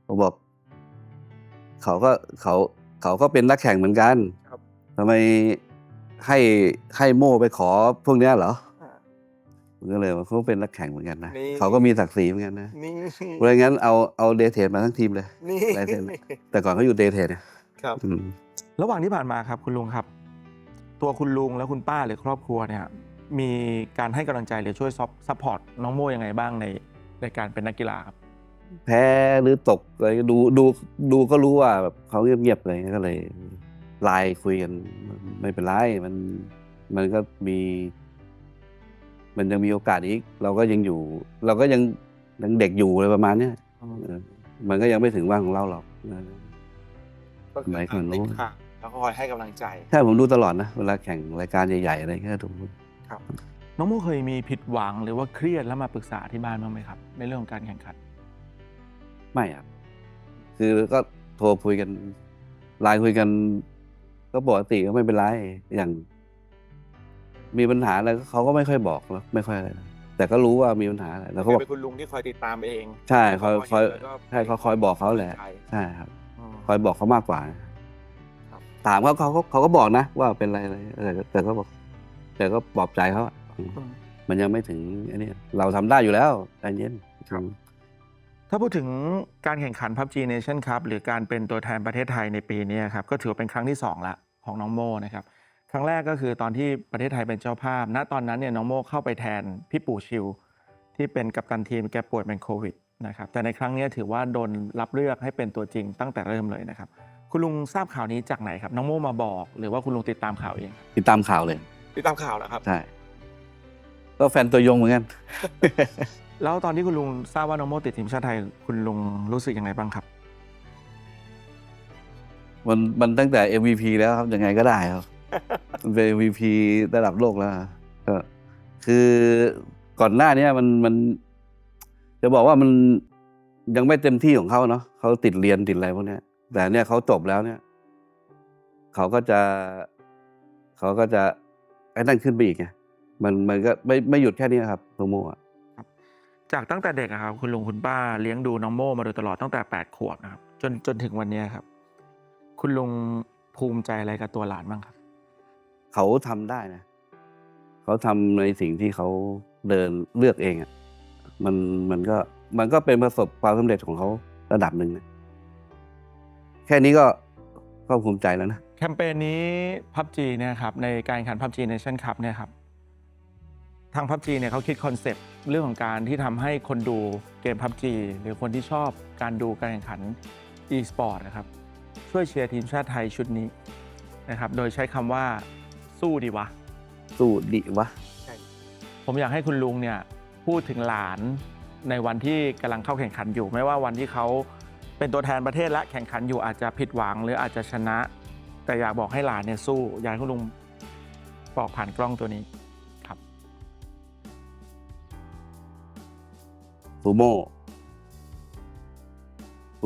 ผมบอก เขาก็เป็นนักแข่งเหมือนกันทำไมให้โม่ไปขอพวกเนี้ยเหรอผมก็เลยว่าเขาเป็นนักแข่งเหมือนกันนะเขาก็มีศักดิ์ศรีเหมือนกันนะเพราะงั้นเอาเดเทนมาทั้งทีมเลยลายเซ็นแต่ก่อนเขาอยู่เดเทนนะครับ ระหว่างที่ผ่านมาครับคุณลุงครับ ตัวคุณลุงและคุณป้าหรือครอบครัวเนี่ยมีการให้กำลังใจหรือช่วยซัพพอร์ตน้องโมยังไงบ้างในการเป็นนักกีฬาครับ แพ้หรือตกอะไรดูก็รู้ว่าแบบเขาเงียบๆเลยก็เลยไลน์คุยกันไม่เป็นไรมันก็มันยังมีโอกาสอีกเราก็ยังอยู่ เราก็ยังเด็กอยู่อะไรประมาณเนี้ยมันก็ยังไม่ถึงว่างของเราหรอกก็คือการติดค่ะแล้วก็คอยให้กำลังใจใช่ผมดูตลอดนะเวลาแข่งรายการใหญ่ๆอะไรก็ดูครับ น้องโมเคยมีผิดหวังหรือว่าเครียดแล้วมาปรึกษาที่บ้านบ้างไหมครับในเรื่องของการแข่งขันไม่ครับคือก็โทรคุยกันไลน์คุยกันก็ปกติก็ไม่เป็นไรอย่างมีปัญหาอะไรเขาก็ไม่ค่อยบอกนะไม่ค่อยอะไรแต่ก็รู้ว่ามีปัญหาอะไรแล้วก็บอกเป็นคุณลุงที่คอยติดตามเองใช่คอยใช่เขาคอยบอกเขาแหละใช่ครับคอยบอกเขามากกว่าถามเขาก็บอกนะว่าเป็นอะไรแต่ก็บอกแต่ก็ปลอบใจเขามันยังไม่ถึงอันนี้เราทำได้อยู่แล้วใจเย็นถ้าพูดถึงการแข่งขัน PUBG Nation Cup หรือการเป็นตัวแทนประเทศไทยในปีนี้ครับก็ถือว่าเป็นครั้งที่2ละของน้องโมนะครับครั้งแรกก็คือตอนที่ประเทศไทยเป็นเจ้าภาพณตอนนั้นเนี่ยน้องโมเข้าไปแทนพี่ปู่ชิวที่เป็นกัปตันทีมแกป่วยเป็นโควิดนะครับแต่ในครั้งนี้ถือว่าโดนรับเลือกให้เป็นตัวจริงตั้งแต่เริ่มเลยนะครับคุณลุงทราบข่าวนี้จากไหนครับน้องโมมาบอกหรือว่าคุณลุงติดตามข่าวเองติดตามข่าวเลยติดตามข่าวแล้วครับใช่ก็แฟนตัวยงเหมือนกันแล้วตอนที่คุณลุงทราบว่าน้องโมติดทีมชาติไทยคุณลุงรู้สึกยังไงบ้างครับมันตั้งแต่ MVP แล้วครับยังไงก็ได้ครับมันเป็น MVP ระดับโลกแล้วก็คือ ก่อนหน้านี้มันจะบอกว่ามันยังไม่เต็มที่ของเขาเนาะเขาติดเรียนติดอะไรพวกนี้แต่เนี่ยเขาจบแล้วเนี่ยเขาก็จะไอ้นั่นขึ้นไปอีกไงมันก็ไม่หยุดแค่นี้ครับโมโม่อะ จากตั้งแต่เด็กอะครับคุณลุงคุณป้าเลี้ยงดูน้องโม่มาโดยตลอดตั้งแต่8 ขวบนะครับจนถึงวันนี้ครับคุณลุงภูมิใจอะไรกับตัวหลานบ้างครับ เขาทำได้นะเขาทำในสิ่งที่เขาเดินเลือกเองอ่ะมันก็เป็นประสบความสำเร็จของเขาระดับหนึ่งนะแค่นี้ก็ภูมิใจแล้วนะ แคมเปญนี้ PUBG เนี่ยครับในการแข่งขัน PUBG Nation Cup เนี่ยครับทาง PUBG เนี่ยเขาคิดคอนเซปต์เรื่องของการที่ทำให้คนดูเกม PUBG หรือคนที่ชอบการดูการแข่งขัน e-sport นะครับช่วยเชียร์ทีมชาติไทยชุดนี้นะครับโดยใช้คำว่าสู้ดีวะ สู้ดิวะ ผมอยากให้คุณลุงเนี่ยพูดถึงหลานในวันที่กำลังเข้าแข่งขันอยู่ไม่ว่าวันที่เขาเป็นตัวแทนประเทศและแข่งขันอยู่อาจจะผิดหวังหรืออาจจะชนะ แต่อยากบอกให้หลานเนี่ยสู้อยากให้คุณลุงบอกผ่านกล้องตัวนี้ครับ ซูโ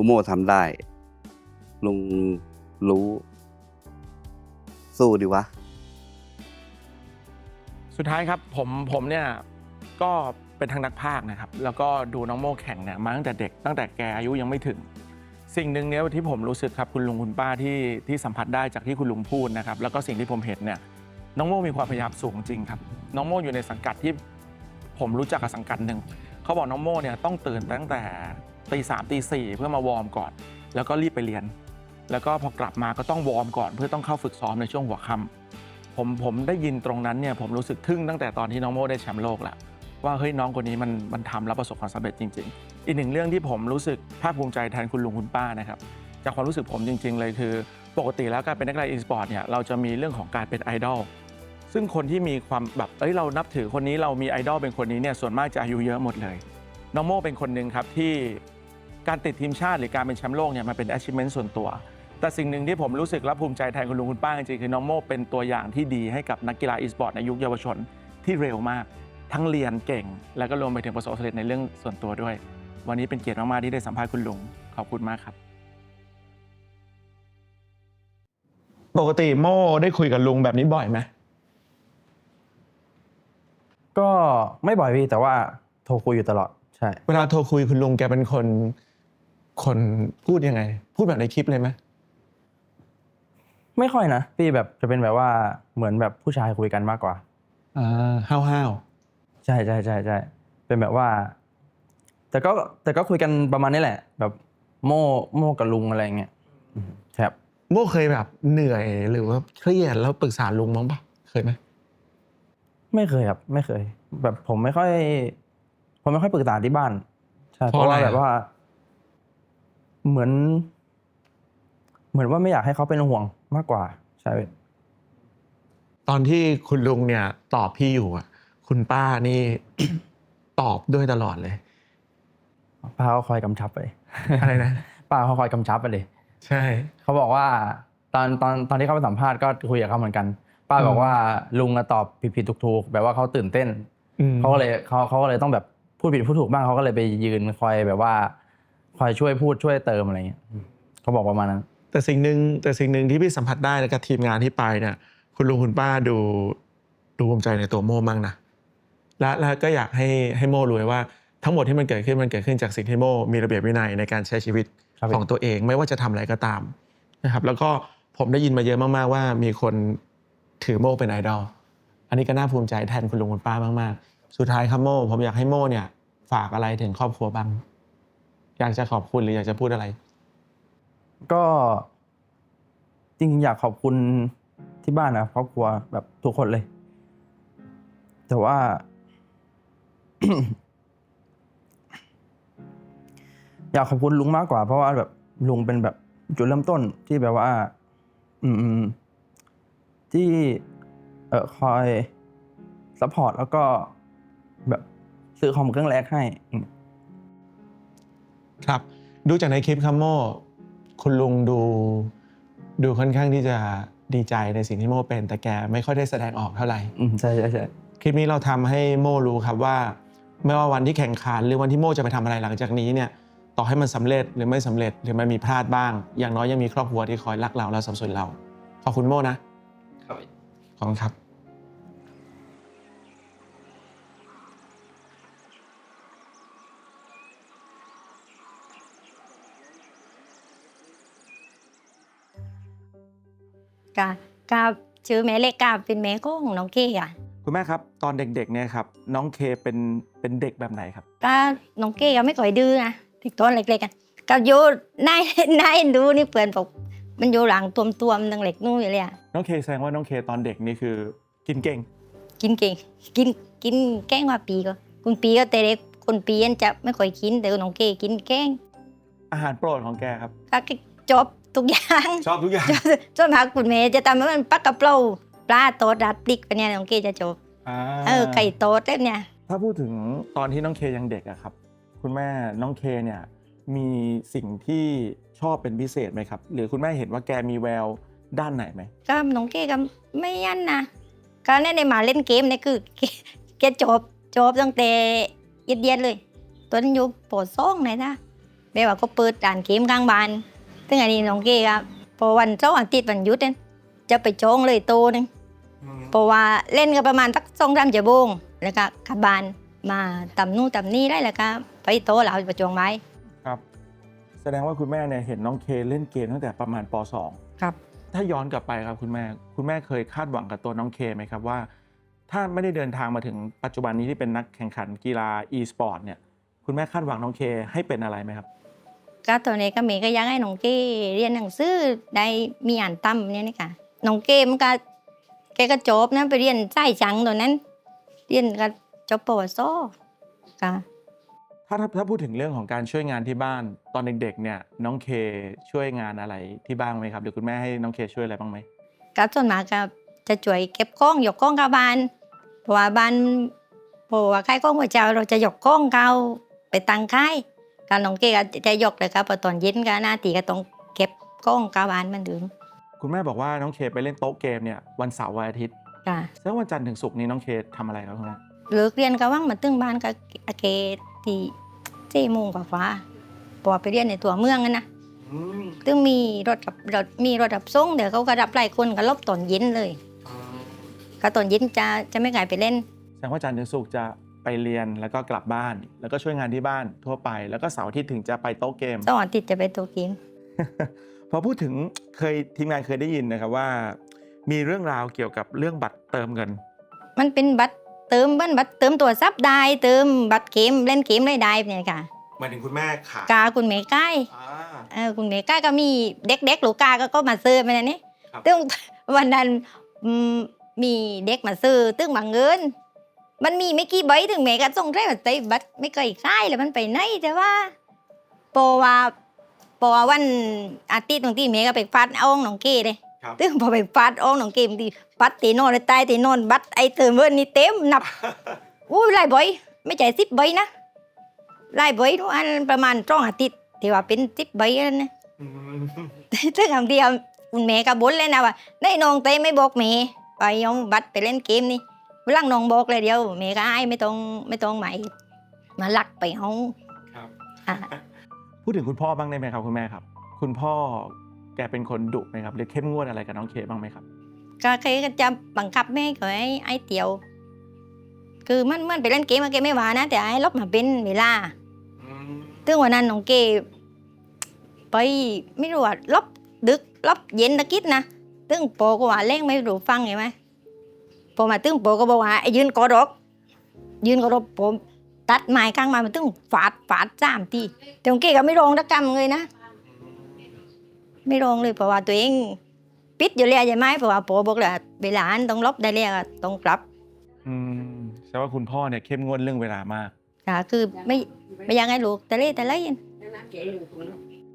ม่ทำได้ลุงรู้สู้ดิวะ สุดท้ายครับผมเนี่ยก็เป็นทางนักพากย์นะครับแล้วก็ดูน้องโม่แข่งเนี่ยมาตั้งแต่เด็กตั้งแต่แกอายุยังไม่ถึงสิ่งหนึ่งเนี่ยที่ผมรู้สึกครับคุณลุงคุณป้าที่สัมผัสได้จากที่คุณลุงพูดนะครับแล้วก็สิ่งที่ผมเห็นเนี่ยน้องโม่มีความพยายามสูงจริงครับน้องโม่อยู่ในสังกัดที่ผมรู้จักกับสังกัดหนึ่งเขาบอกน้องโม่เนี่ยต้องตื่นตั้งแต่ตี 3 ตี 4เพื่อมาวอร์มก่อนแล้วก็รีบไปเรียนแล้วก็พอกลับมาก็ต้องวอร์มก่อนเพื่อต้องเข้าฝึกซ้อมในช่วงหัวค่ำผมได้ยินตรงนั้นเนี่ยผมรู้สึกทึ่งตั้งแต่ตอนที่น้องโม่ได้แชมป์โลกแล้วว่าเฮ้ยน้องคนนี้มันทำแล้วประสบความสำเร็จจริงๆอีกหนึ่งเรื่องที่ผมรู้สึกภาคภูมิใจแทนคุณลุงคุณป้านะครับจากความรู้สึกผมจริงๆเลยคือปกติแล้วการเป็นนักกีฬาอีสปอร์ตเนี่ยเราจะมีเรื่องของการเป็นไอดอลซึ่งคนที่มีความแบบเรานับถือคนนี้เรามีไอดอลเป็นคนนี้เนี่ยส่วนมากจะอายุเยอะหมดเลยน้องโม่เป็นคนหนึ่งครับที่การติดทีมชาติหรือการเป็นแชมป์โลกเนี่ยมันเป็น achievement ส่วนตัวแต่สิ่งหนึ่งที่ผมรู้สึกและภูมิใจแทนคุณลุงคุณป้าจริงๆคือน้องโม่เป็นตัวอย่างที่ดีให้กับนักกีฬาอีสปอร์ตในยุคเยาวชนที่เร็วมากทั้งเรียนเก่งแล้วก็รวมไปถึงประสบความสำเร็จในเรื่องส่วนตัวด้วยวันนี้เป็นเกียรติมากๆที่ได้สัมภาษณ์คุณลุงขอบคุณมากครับปกติโม่ได้คุยกับลุงแบบนี้บ่อยไหม ก็ไม่บ่อยพี่แต่ว่าโทรคุยอยู่ตลอดใช่ เวลาโทรคุยคุณลุงแกเป็นคนพูดยังไงพูดแบบในคลิปเลยไหม ไม่ค่อยนะพี่แบบจะเป็นแบบว่าเหมือนแบบผู้ชายคุยกันมากกว่า ห้าว ใช่เป็นแบบว่า แต่ก็คุยกันประมาณนี้แหละ แบบโม่กับลุงอะไรเงี้ยครับ โม่เคยแบบเหนื่อยหรือว่าเครียดแล้วปรึกษาลุงบ้างปะเคยไหม ไม่เคยครับไม่เคย แบบผมไม่ค่อยปรึกษาที่บ้านใช่เพราะว่าแบบว่าเหมือนว่าไม่อยากให้เขาเป็นห่วงมากกว่าใช่ ตอนที่คุณลุงเนี่ยตอบพี่อยู่คุณป้านี่ ตอบด้วยตลอดเลย ป้าเขาคอยกำชับไป อะไรนะ ป้าเขาคอยกำชับไปเลย ใช่ เขาบอกว่าตอนที่เขาไปสัมภาษณ์ก็คุยกับเขาเหมือนกัน ป้าบอกว่าลุงตอบผิดถูกแบบว่าเขาตื่นเต้นเขาก็เลยต้องแบบพูดผิดพูดถูกบ้างเขาก็เลยไปยืนคอยแบบว่าคอยช่วยพูดช่วยเติมอะไรเงี้ยเขาบอกประมาณนั้นแต่สิ่งหนึ่งที่พี่สัมผัสได้กับทีมงานที่ไปเนี่ยคุณลุงคุณป้าดูภูมิใจในตัวโม่มั่งนะและก็อยากให้โม่รู้ว่าทั้งหมดที่มันเกิดขึ้นจากสิ่งที่โม่มีระเบียบวินัยในการใช้ชีวิตของตัวเองไม่ว่าจะทำอะไรก็ตามนะครับแล้วก็ผมได้ยินมาเยอะมากๆว่ามีคนถือโม่เป็นไอดอลอันนี้ก็น่าภูมิใจแทนคุณลุงคุณป้ามากๆสุดท้ายครับโม่ผมอยากให้โม่เนี่ยฝากอะไรถึงครอบครัวบ้างอยากจะขอบคุณหรืออยากจะพูดอะไรก็จริงๆอยากขอบคุณที่บ้านนะครอบครัวแบบทุกคนเลยแต่ว่า อยากขอบคุณลุงมากกว่าเพราะว่าแบบลุงเป็นแบบจุดเริ่มต้นที่แบบว่าที่คอยซัพพอร์ตแล้วก็แบบซื้อคอมเครื่องแรกให้ครับดูจากในคลิปคัมโม่คุณลุงดูค่อนข้างที่จะดีใจในสิ่งที่โม่เป็นแต่แกไม่ค่อยได้แสดงออกเท่าไหร่ใช่ คลิปนี้เราทำให้โม่รู้ครับว่าไม่ว่าวันที่แข่งขันหรือวันที่โม่จะไปทำอะไรหลังจากนี้เนี่ยต่อให้มันสำเร็จหรือไม่สำเร็จหรือมันมีพลาดบ้าง อย่างน้อยยังมีครอบครัวที่คอยรักเราและสนับสนุนเราขอบคุณโม่นะขอบคุณครับ กาชื่อแม่เล็กกาเป็นแม่ของน้องเก้อ่ะ คุณแม่ครับตอนเด็กๆเนี่ยครับน้องเคเป็นเด็กแบบไหนครับ ก็น้องเก้ก็ไม่ค่อยดื้อนะที่ตอนเล็กๆกันก็อยู่นายดูนี่เปื่อนบอกมันอยู่หลังตัวมันตั้งเล็กนู่นอยู่เลยอ่ะ น้องเคแสดงว่าน้องเคตอนเด็กนี่คือกินเก่ง กินเก่งกินแกล้งว่าปีก็คุณปีก็แต่เด็กคนปีนจะไม่ค่อยกินแต่น้องเก้กินแกล้ง อาหารโปรดของแกครับ ก็จบทุกอย่าง ชอบทุกอย่าง จนหาคุณแม่จะทำให้มันปักกระเปล่าปลาโตดดัดพริกไปเนี่ยน้องเก้จะจบไก่โตดแล้วเนี่ย ถ้าพูดถึงตอนที่น้องเคยังเด็กอะครับคุณแม่น้องเคเนี่ยมีสิ่งที่ชอบเป็นพิเศษไหมครับหรือคุณแม่เห็นว่าแกมีแววด้านไหนไหม ก็น้องเก้ก็ไม่ยันนะก็ได้มาเล่นเกมเนี่ยคือแกจบตั้งแต่เย็นๆเลยตอนอยู่ป.2เลยนะแม่ว่าก็เปิดด่านเกมกลางบ้านซึ่งอันนี้น้องเก้ครับพอวันเสาร์อาทิตย์วันหยุดเนี่ยจะไปจองเลยโตนึงเพราะว่าเล่นกันประมาณสัก2-3 ชั่วโมงแล้วก็กลับบ้านมาตำนู่นตำนี่ได้แล้วก็ไปโตเราไปจองไว้ ครับแสดงว่าคุณแม่เนี่ยเห็นน้องเคเล่นเกมตั้งแต่ประมาณป .2 ครับ ถ้าย้อนกลับไปครับคุณแม่เคยคาดหวังกับตัวน้องเคไหมครับว่า ถ้าไม่ได้เดินทางมาถึงปัจจุบันนี้ที่เป็นนักแข่งขันกีฬา e-sport เนี่ยคุณแม่คาดหวังน้องเคให้เป็นอะไรไหมครับ ก็ตอนนี้ก็มีก็อยากให้น้องเก้เรียนหนังสือได้มีอ่านตั้มเนี่ยนี่ค่ะน้องเก้มันก็แกก็จบนะไปเรียนสายจังตอนนั้น เรียนก็จบปวสค่ะ ถ้าพูดถึงเรื่องของการช่วยงานที่บ้านตอนเด็กๆเนี่ยน้องเคช่วยงานอะไรที่บ้านไหมครับหรือคุณแม่ให้น้องเคช่วยอะไรบ้างไหม ก็ส่วนมากก็จะช่วยเก็บกล้องยกกล้องเข้าบ้านเพราะว่าบ้านเพราะว่าค่ายกล้องหัวเจ้าเราจะยกกล้องเข้าไปตั้งค่ายการน้องเก้ก็จะยกเลยครับพอตอนเย็นก็หน้าตีก็ต้องเก็บกล้องเข้าบ้านเหมันเดิม คุณแม่บอกว่าน้องเคไปเล่นโต๊ะเกมเนี่ยวันเสาร์วันอาทิตย์ ค่ะ แล้ววันจันทร์ถึงศุกร์นี้น้องเคทำอะไรครับคุณแม่ เลิกเรียนก็ว่างมาตึ้งบ้านก็เกที่4 โมงกว่าๆเพราะว่าไปเรียนในตัวเมืองนั่นนะตึ้งมีรถรับส่งเดี๋ยวเขาก็รับหลายคนก็ลบตอนเย็นเลยก็ตอนเย็นจะไม่ไกลไปเล่น แสดงว่าจันทร์ถึงศุกร์จะไปเรียนแล้วก็กลับบ้าน แล้วก็ช่วยงานที่บ้านทั่วไปแล้วก็เสาร์อาทิตย์ถึงจะไปโต๊ะเกม เสาร์อาทิตย์จะไปตัวเกม พอพูดถึงทีมงานเคยได้ยินนะครับว่า มีเรื่องราวเกี่ยวกับเรื่องบัตรเติมเงิน มันเป็นบัตรเติมตัวซับได้เติมบัตรเกมเล่นเกมได้เนี่ยค่ะ หมายถึงคุณแม่ขาย กาคุณเมย์ใกล้คุณเมย์ใกล้ก็มีเด็กๆหลูกกาก็มาซื้อไปนะนี่ตึ้งวันนั้นมีเด็กมาซื้อตึ้งบังเงินมันมีไม่กี่ใบถึงเมย์ก็ส่งได้มาใส่บัตรไม่เคยคล้ายเลยมันไปไหนแต่ว่าเพราะว่าวันอาทิตย์บางทีเมย์ก็ไปฟาดเอาน้องเก้เลยตึ้งพอไปฟาดเอาน้องเก้บางทีปัดตีโน่นเลยใต้ตีโน่นบัตรไอเติมเงินนี่เต็มนับอุ้ยหลายใบไม่ใช่10 ใบนะหลายใบทุกอันประมาณ2 อาทิตย์ที่ว่าเป็น10 ใบนั่นนะ ซึ่งคำเดียวคุณแม่ก็บ่นเลยนะว่าได้น้องเต้ไม่บอกแม่ไปเอาบัตรไปเล่นเกมนี่เวลาน้องบอกเลยเดียวแม่ก็ให้ไม่ต้องมาลักไปเอา ครับ อ่ะ พูดถึงคุณพ่อบ้างได้ไหมครับคุณแม่ครับ คุณพ่อแกเป็นคนดุไหมครับหรือเข้มงวดอะไรกับน้องเคบ้างไหมครับ ก็เคยจะบังคับแม่ก็ให้เตียว คือมันไปเล่นเกมแกไม่ว่านะ แต่ให้ลบมาเป็นเวลาซึ่งวันนั้นน้องเกไปไม่รู้ว่าลบดึกลบเย็นตะกิดนะซึ่งโปก็ว่าเล่งไม่รู้ฟังเห็นไหมพอมาตึ้งโปก็บอกว่ายืนกอดอกผมตัดไม้ข้างมามันตึ้งฟาด3 ทีแต่น้องเกก็ไม่ร้องตะกำเลยนะไม่ร้องเลยเพราะว่าตัวเองปิดอยู่แล้วใช่ไหมเพราะว่าโปบอกเลยเวลาอันต้องลบได้แล้วต้องกลับ แสดงว่าคุณพ่อเนี่ยเข้มงวดเรื่องเวลามาก ค่ะคือไม่อยากให้ลูกแต่เล่น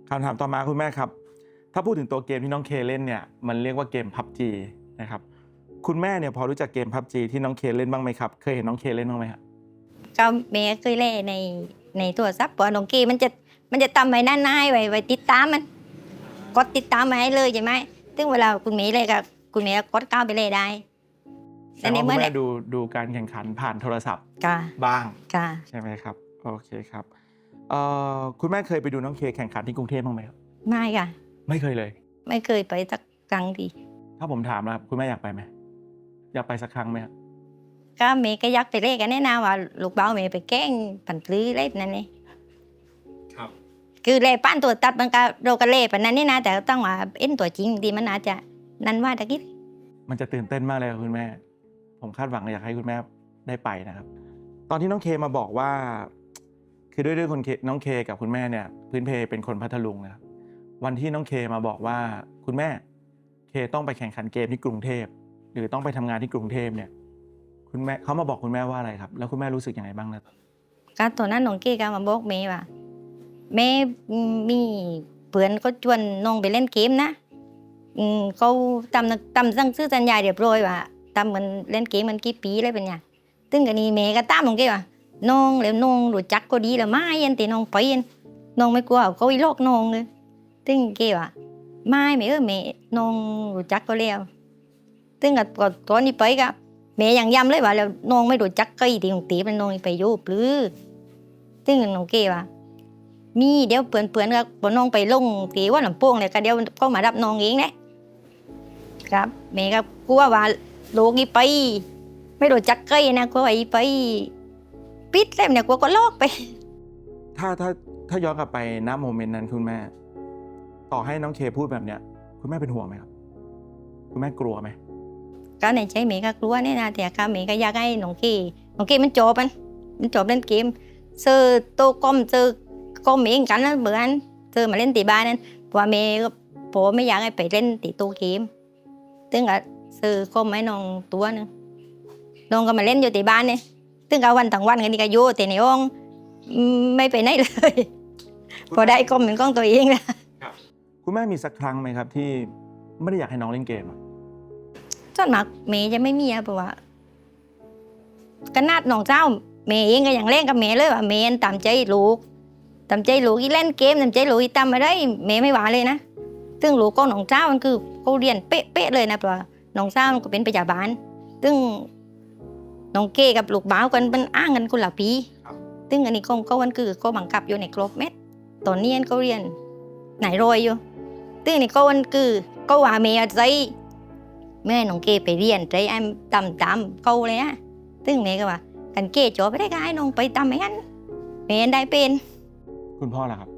คำถามต่อมาคุณแม่ครับ ถ้าพูดถึงตัวเกมที่น้องเคเล่นเนี่ยมันเรียกว่าเกม PUBG นะครับคุณแม่เนี่ยพอรู้จักเกม PUBG ที่น้องเคเล่นบ้างไหมครับเคยเห็นน้องเคเล่นบ้างไหมครับ ก็แม่เคยเล่นในโทรศัพท์เพราะน้องเกมันจะทำไว้หน้าๆไว้ติดตามมันกดติดตามมาให้เลยใช่ไหมซึ่งเวลาคุณแม่เล่นกับคุณแม่กดก้าวไปเลยได้ แต่ว่าคุณแม่ดูการแข่งขันผ่านโทรศัพท์ ค่ะ บ้าง ค่ะ ใช่ไหมครับโอเคครับคุณแม่เคยไปดูน้องเคแข่งขันที่กรุงเทพบ้างไหมครับ ไม่ค่ะ ไม่เคยเลย ไม่เคยไปสักครั้งที ถ้าผมถามแล้วคุณแม่อยากไปไหมอยากไปสักครั้งไหมครับ ก็เมย์ก็ยักไปเล่กันแน่นาว่าลูกเบาเมย์ไปแกล้งปั่นปลื้อเล่นั่นนี่ ครับ คือเล่ปั้นตัวตัดมันก็เราก็เล่ปานนั้นนี่นะแต่ต้องว่าเอ็นตัวจริงดีมันอาจจะนั่นว่าตะกี้ มันจะตื่นเต้นมากเลยครับคุณแม่ ผมคาดหวังอยากให้คุณแม่ได้ไปนะครับ ตอนที่น้องเคมาบอกว่า คือด้วยน้องเคกับคุณแม่เนี่ยพื้นเพเป็นคนพัทลุงนะครับวันที่น้องเคมาบอกว่าคุณแม่เคต้องไปแข่งขันเกมที่กรุงเทพหรือต้องไปทำงานที่กรุงเทพเนี่ยคุณแม่เขามาบอกคุณแม่ว่าอะไรครับ แล้วคุณแม่รู้สึกยังไงบ้างนะ ก็ตอนนั้นน้องเก้ก็มาบอกเมย์ว่าเมย์มีเพื่อนก็ชวนน้องไปเล่นเกมนะเขาทำสั่งซื้อสัญญาเรียบร้อยว่าทำเหมือนเล่นเกมมันกี่ปีอะไรเป็นอย่างตึงกันนี้เมย์ก็ตามน้องเก้ว่าน้องแล้วน้องรู้จักก็ดีแล้วไม่ยันตีน้องไปยันน้องไม่กลัวเขาอีโลกน้องเลยตึงเก้ว่าไม่เมย์เมย์น้องรู้จักก็แล้วตึงกับตอนนี้ไปก็เมย์ยังย้ำเลยว่าแล้วน้องไม่รู้จักก็อีตีน้องตีเป็นน้องไปอยู่ปลื้อตึงน้องเก้ว่ามีเดี๋ยวเปื่อนๆก็พอน้องไปลงตีว่าลำโพงเนี่ยก็เดี๋ยวเขามารับน้องเองแหละครับเมย์ก็กลัวว่าลูกอีไปไม่รู้จักก็นะกลัวว่าอีไปปิดเล่มเนี่ยกลัวก็ลอกไป ถ้าย้อนกลับไปณโมเมนต์นั้นคุณแม่ ต่อให้น้องเคพูดแบบเนี้ยคุณแม่เป็นห่วงไหมครับคุณแม่กลัวไหม ก็ในใจเมย์ก็กลัวเนี่ยนะแต่ก็เมย์ก็อยากให้น้องเก้มันจบเล่นเกมเซอร์โตกอมเซอร์ก็เมย์กันนะเหมือนเซอร์มาเล่นตีบ้านนั้นเพราะว่าเมย์ก็พอไม่อยากให้ไปเล่นตีโตเกมตึงก็เซอร์ก็ไม่น้องตัวนึงน้องก็มาเล่นอยู่ตีบ้านเนี่ยตึงก็วันต่างวันกันนี่ก็อยู่แต่ในห้องไม่ไปไหนเลยพอได้ก็เหมือนกล้องตัวเองนะ คุณแม่มีสักครั้งไหมครับที่ไม่ได้อยากให้น้องเล่นเกมอะ ส่วนมากเมย์จะไม่มีอะเพราะว่าขนาดน้องเจ้าเมย์เองก็อย่างเล่นกับเมย์เลยว่าเมย์ตามใจลูกอีเล่นเกมตามใจลูกอีทำอะไรเมย์ไม่หวาเลยนะซึ่งลูกก็น้องเจ้ามันคือเขาเรียนเป๊ะเลยนะเพราะว่าน้องเจ้ามันก็เป็นพยาบาลซึ่งน้องเก้กับลูกบ้าวกันมันอ้างกันคนละปีซึ่งอันนี้ก็วันคือก็บังคับอยู่ในกรอบเม็ดตอนนี้เขาเรียนไหนโรยอยู่ซึ่งนี่ก็วันคือก็ว่าเมย์ใจแม่น้องเก้ไปเรียนใจไอ้ตำเขาเลยนะซึ่งเมย์ก็ว่ากันเก้จบไปได้ก็ให้น้องไปตำไม่งั้นเมย์ได้เป็น คุณพ่อล่ะครับ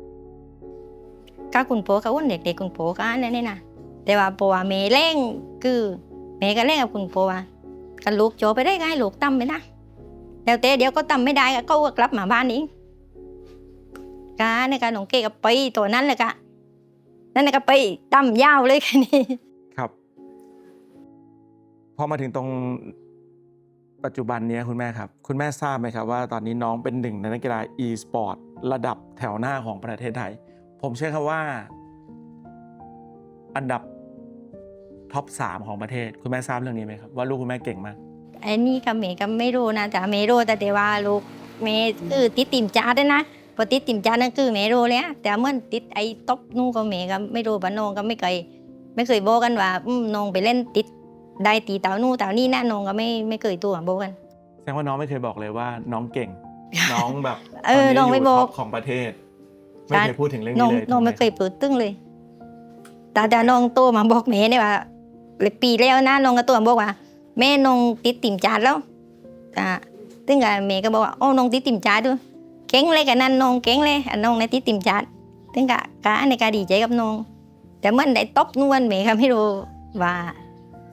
ก็คุณพ่อก็วันเด็กๆคุณพ่อก็นั่นนี่นะแต่ว่าพ่อว่าเมย์เล่งคือเมย์ก็เล่งกับคุณพ่อว่ากันลูกจบไปได้ก็ให้ลูกตำไปนะแล้วแต่เดี๋ยวก็ตำไม่ได้ก็กลับมาบ้านเองก็ในการน้องเก้ก็ไปตัวนั้นเลยก็นั่นก็ไปตำยาวเลยแค่นี้ ครับ พอมาถึงตรงปัจจุบันนี้คุณแม่ครับ คุณแม่ทราบไหมครับว่าตอนนี้น้องเป็นหนึ่งในนักกีฬา e-sport ระดับแถวหน้าของประเทศไทย ผมใช้คำว่า อันดับท็อป 3 ของประเทศ คุณแม่ทราบเรื่องนี้ไหมครับว่าลูกคุณแม่เก่งมาก ไอ้นี่ก็เมย์ก็ไม่รู้นะแต่เมย์รู้แต่ว่าลูกเมย์คือติดทีมชาติด้วยนะพอติดทีมชาตินั่นคือเมย์รู้เลยนะแต่เมื่อติดไอ้ท็อปนู่นก็เมย์ก็ไม่รู้บ้านน้องก็ไม่เคยบอกกันว่าน้องไปเล่นติดได้ตีเต่านู่นเต่านี่นะน้องก็ไม่เคยตัวบอกกัน แสดงว่าน้องไม่เคยบอกเลยว่าน้องเก่ง น้องแบบ น้องไม่บอก ท็อปของประเทศ ไม่เคยพูดถึงเรื่อง น้อ นี้ ง เลย น้องไม่เคยเปิดตึ้งเลยแต่น้องโตมาบอกเมย์เนี่ยว่าเลยปีแล้วนะน้องก็ตัวมาบอกว่าแม่น้องติดทีมชาติแล้วตึ้งกับเมย์ก็บอกว่าโอ้น้องติดทีมชาติด้วยเก่งเลยกันนั่นน้องเก่งเลยน้องในติดทีมชาติตึ้งกับในการดีใจกับน้องแต่เมื่อได้ตบนวลเมย์ก็ไม่รู้ว่า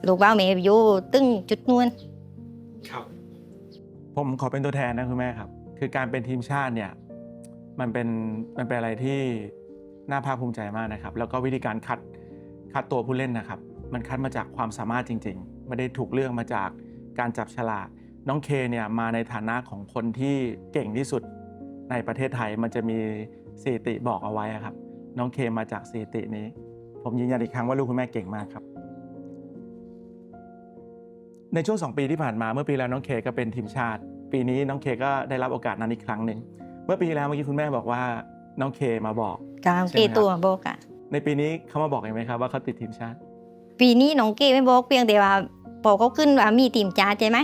ลูกบ้าวเมย์อยู่ตึ้งจุดนวล ครับผมขอเป็นตัวแทนนะคุณแม่ครับ คือการเป็นทีมชาติเนี่ยมันเป็นอะไรที่น่าภาคภูมิใจมากนะครับ แล้วก็วิธีการคัดตัวผู้เล่นนะครับ มันคัดมาจากความสามารถจริงๆไม่ได้ถูกเลือกมาจากการจับฉลากน้องเคเนี่ยมาในฐานะของคนที่เก่งที่สุดในประเทศไทยมันจะมีสถิติบอกเอาไว้ครับน้องเคมาจากสถิตินี้ผมยืนยันอีกครั้งว่าลูกคุณแม่เก่งมากครับในช่วง2 ปีที่ผ่านมาเมื่อปีแล้วน้องเคก็เป็นทีมชาติปีนี้น้องเคก็ได้รับโอกาสนั้นอีกครั้งหนึ่งเมื่อปีแล้วเมื่อกี้คุณแม่บอกว่าน้องเคมาบอก การเกตัวบอกอะ ในปีนี้เขามาบอกเองไหมครับว่าเขาติดทีมชาติ ปีนี้น้องเก้ไม่บอกเพียงแต่ว่า พอเขาขึ้นว่ามีทีมจาดใช่ไหม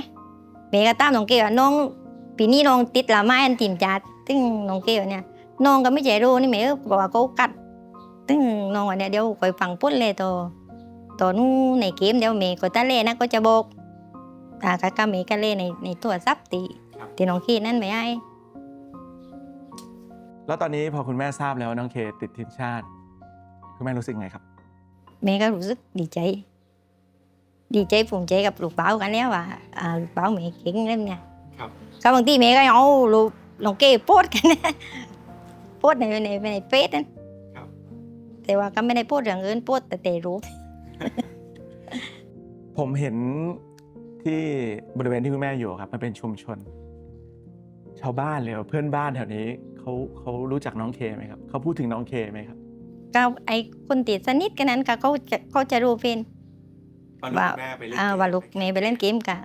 แม่ก็ตามน้องเกว่าน้องปีนี้น้องติดละไม้อันทีมจาดซึ่งน้องเกว่าเนี่ยน้องก็ไม่ใจรู้นี่แม่บอกว่าเขากัดซึ่งน้องว่าเนี่ยเดี๋ยวคอยฟังพุ่นเลยตัวนู้นในเกมเดี๋ยวแม่ก็ตะเล่นะก็จะบอกก็แม่ก็เล่ในตัวซับตีน้องเคนั่นไม่ให้ แล้วตอนนี้พอคุณแม่ทราบแล้วว่าน้องเคติดทีมชาติคุณแม่รู้สึกไงครับ แม่ก็รู้สึกดีใจภูมิใจกับลูกเป้ากันแล้วว่าลูกเป้าแม่เก่งเล่นเนี่ยก็บางทีแม่ก็เอาลูกน้องเก้โพสกันนะโพสในเฟซนั่นแต่ว่าก็ไม่ได้โพสเรื่องอื่นโพสแต่รู้ ผมเห็นที่บริเวณที่คุณแม่อยู่ครับมันเป็นชุมชน ชาวบ้านเลยเพื่อนบ้านแถวนี้เขารู้จักน้องเคไหมครับเขาพูดถึงน้องเคไหมครับ ก็ไอ้คนติดสนิทกันนั้นก็เขาจะรู้เป็นว่าว่าลูกแม่ไปเล่นเกมกัน